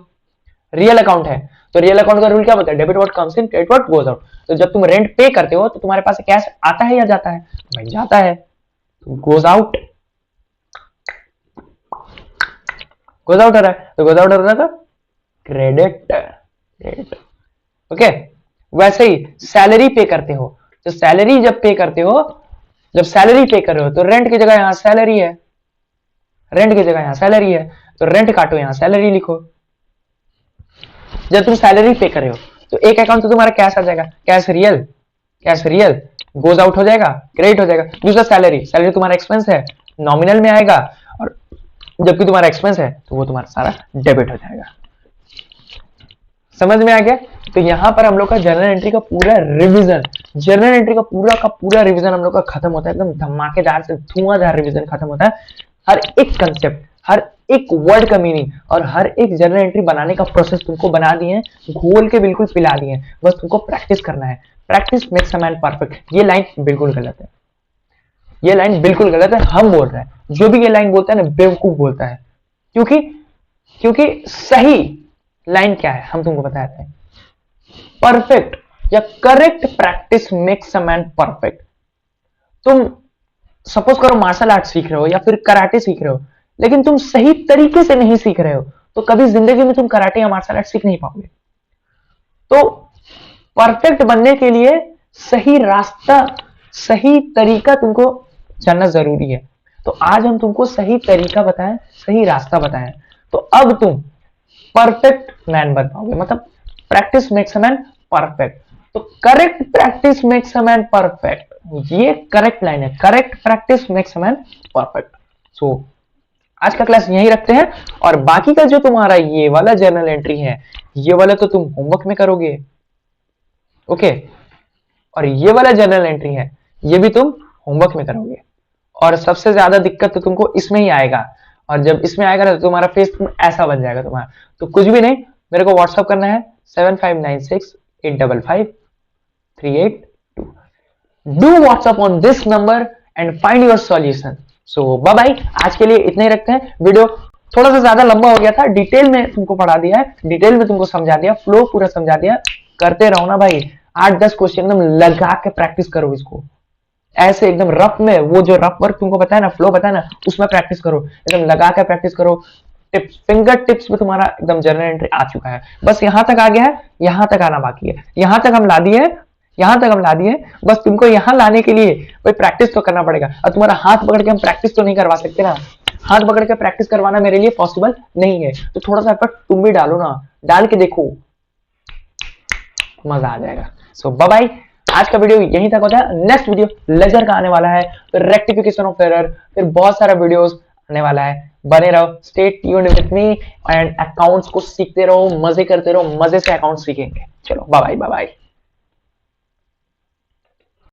रियल अकाउंट है तो रियल अकाउंट का रूल क्या बोलता है, debit what comes in credit what goes out. तो जब तुम रेंट पे करते हो तो तुम्हारे पास कैश आता है या जाता है, तो भाई जाता है, तो गोज आउट, गोज आउट हो रहा है, तो गोज आउट हो रहा है, क्रेडिट, क्रेडिट। ओके, वैसे ही सैलरी पे करते हो, तो सैलरी जब पे करते हो, जब सैलरी पे कर रहे हो तो रेंट की जगह यहां सैलरी है, रेंट की जगह यहां सैलरी है, तो रेंट काटो यहां सैलरी लिखो। जब तुम सैलरी पे कर रहे हो तो एक अकाउंट तो तुम्हारा कैश आ जाएगा, cash real, cash real goes out हो जाएगा, क्रेडिट हो जाएगा। दूसरा सैलरी, सैलरी तुम्हारा एक्सपेंस है, नॉमिनल में आएगा, और जबकि तुम्हारा एक्सपेंस है तो वो तुम्हारा सारा डेबिट हो जाएगा। समझ में आ गया? तो यहां पर हम लोग का जर्नल एंट्री का पूरा रिवीजन, जर्नल एंट्री का पूरा रिवीजन हम लोग का खत्म होता है, एकदम धमाकेदार से धुआंधार रिवीजन खत्म होता है। हर एक कंसेप्ट, हर एक वर्ड का मीनिंग और हर एक जर्नल एंट्री बनाने का प्रोसेस तुमको बना दिए हैं, घोल के बिल्कुल पिला दिए हैं, बस तुमको प्रैक्टिस करना है। Practice makes a man perfect. ये लाइन बिल्कुल गलत है, ये लाइन बिल्कुल गलत है। हम बोल रहे हैं, जो भी ये लाइन बोलता है ना बेवकूफ बोलता है, क्योंकि क्योंकि सही लाइन क्या है हम तुमको बताते हैं। परफेक्ट या correct practice makes a man perfect. तुम सपोज करो मार्शल आर्ट सीख रहे हो या फिर कराटे सीख रहे हो, लेकिन तुम सही तरीके से नहीं सीख रहे हो, तो कभी जिंदगी में तुम कराटे या मार्शल आर्ट सीख नहीं पाओगे। तो परफेक्ट बनने के लिए सही रास्ता, सही तरीका तुमको जानना जरूरी है। तो आज हम तुमको सही तरीका बताएं, सही रास्ता बताएं, तो अब तुम परफेक्ट मैन बन पाओगे। मतलब practice makes a man perfect, तो correct practice makes a man perfect, ये करेक्ट लाइन है। Correct practice makes a man perfect. So आज का क्लास यहीं रखते हैं, और बाकी का जो तुम्हारा ये वाला जर्नल एंट्री है, ये वाला तो तुम होमवर्क में करोगे, ओके। और ये वाला जर्नल एंट्री है, ये भी तुम होमवर्क में करोगे। और सबसे ज्यादा दिक्कत तो तुमको इसमें ही आएगा, और जब इसमें आएगा ना तो तुम्हारा फेस ऐसा बन जाएगा तुम्हारा। तो कुछ भी नहीं, मेरे को व्हाट्सअप करना है 7596855382। Do WhatsApp on this number and find your solution. So bye bye, आज के लिए इतना ही रखते हैं। वीडियो थोड़ा सा ज्यादा लंबा हो गया था, डिटेल में तुमको पढ़ा दिया है, डिटेल में तुमको समझा दिया, फ्लो पूरा समझा दिया। करते रहो ना भाई, 8-10 क्वेश्चन एकदम लगा के प्रैक्टिस करो इसको, ऐसे एकदम रफ में, वो जो रफ वर्क तुमको पता है ना, फ्लो पता है ना, उसमें प्रैक्टिस करो, एकदम लगा के प्रैक्टिस करो। टिप्स, फिंगर टिप्स में तुम्हारा एकदम जर्नल एंट्री आ चुका है। बस यहां तक आ गया है, यहां तक आना बाकी है। यहां तक हम ला दिए, यहां तक हम ला दिए, बस तुमको यहां लाने के लिए भाई प्रैक्टिस तो करना पड़ेगा। और तुम्हारा हाथ पकड़ के हम प्रैक्टिस तो नहीं करवा सकते ना, हाथ पकड़ के प्रैक्टिस करवाना मेरे लिए पॉसिबल नहीं है। तो थोड़ा सा एफर्ट तुम भी डालो ना, डाल के देखो, मजा आ जाएगा। सो बाय बाय, आज का वीडियो यहीं तक होता है। नेक्स्ट वीडियो लेजर का आने वाला है, फिर रेक्टिफिकेशन ऑफ एरर, फिर बहुत सारा वीडियोस आने वाला है। बने रहो, stay tuned with me, and accounts को सीखते रहो, मजे करते रहो, मजे से अकाउंट सीखेंगे। चलो बाय बाय बाय बाय।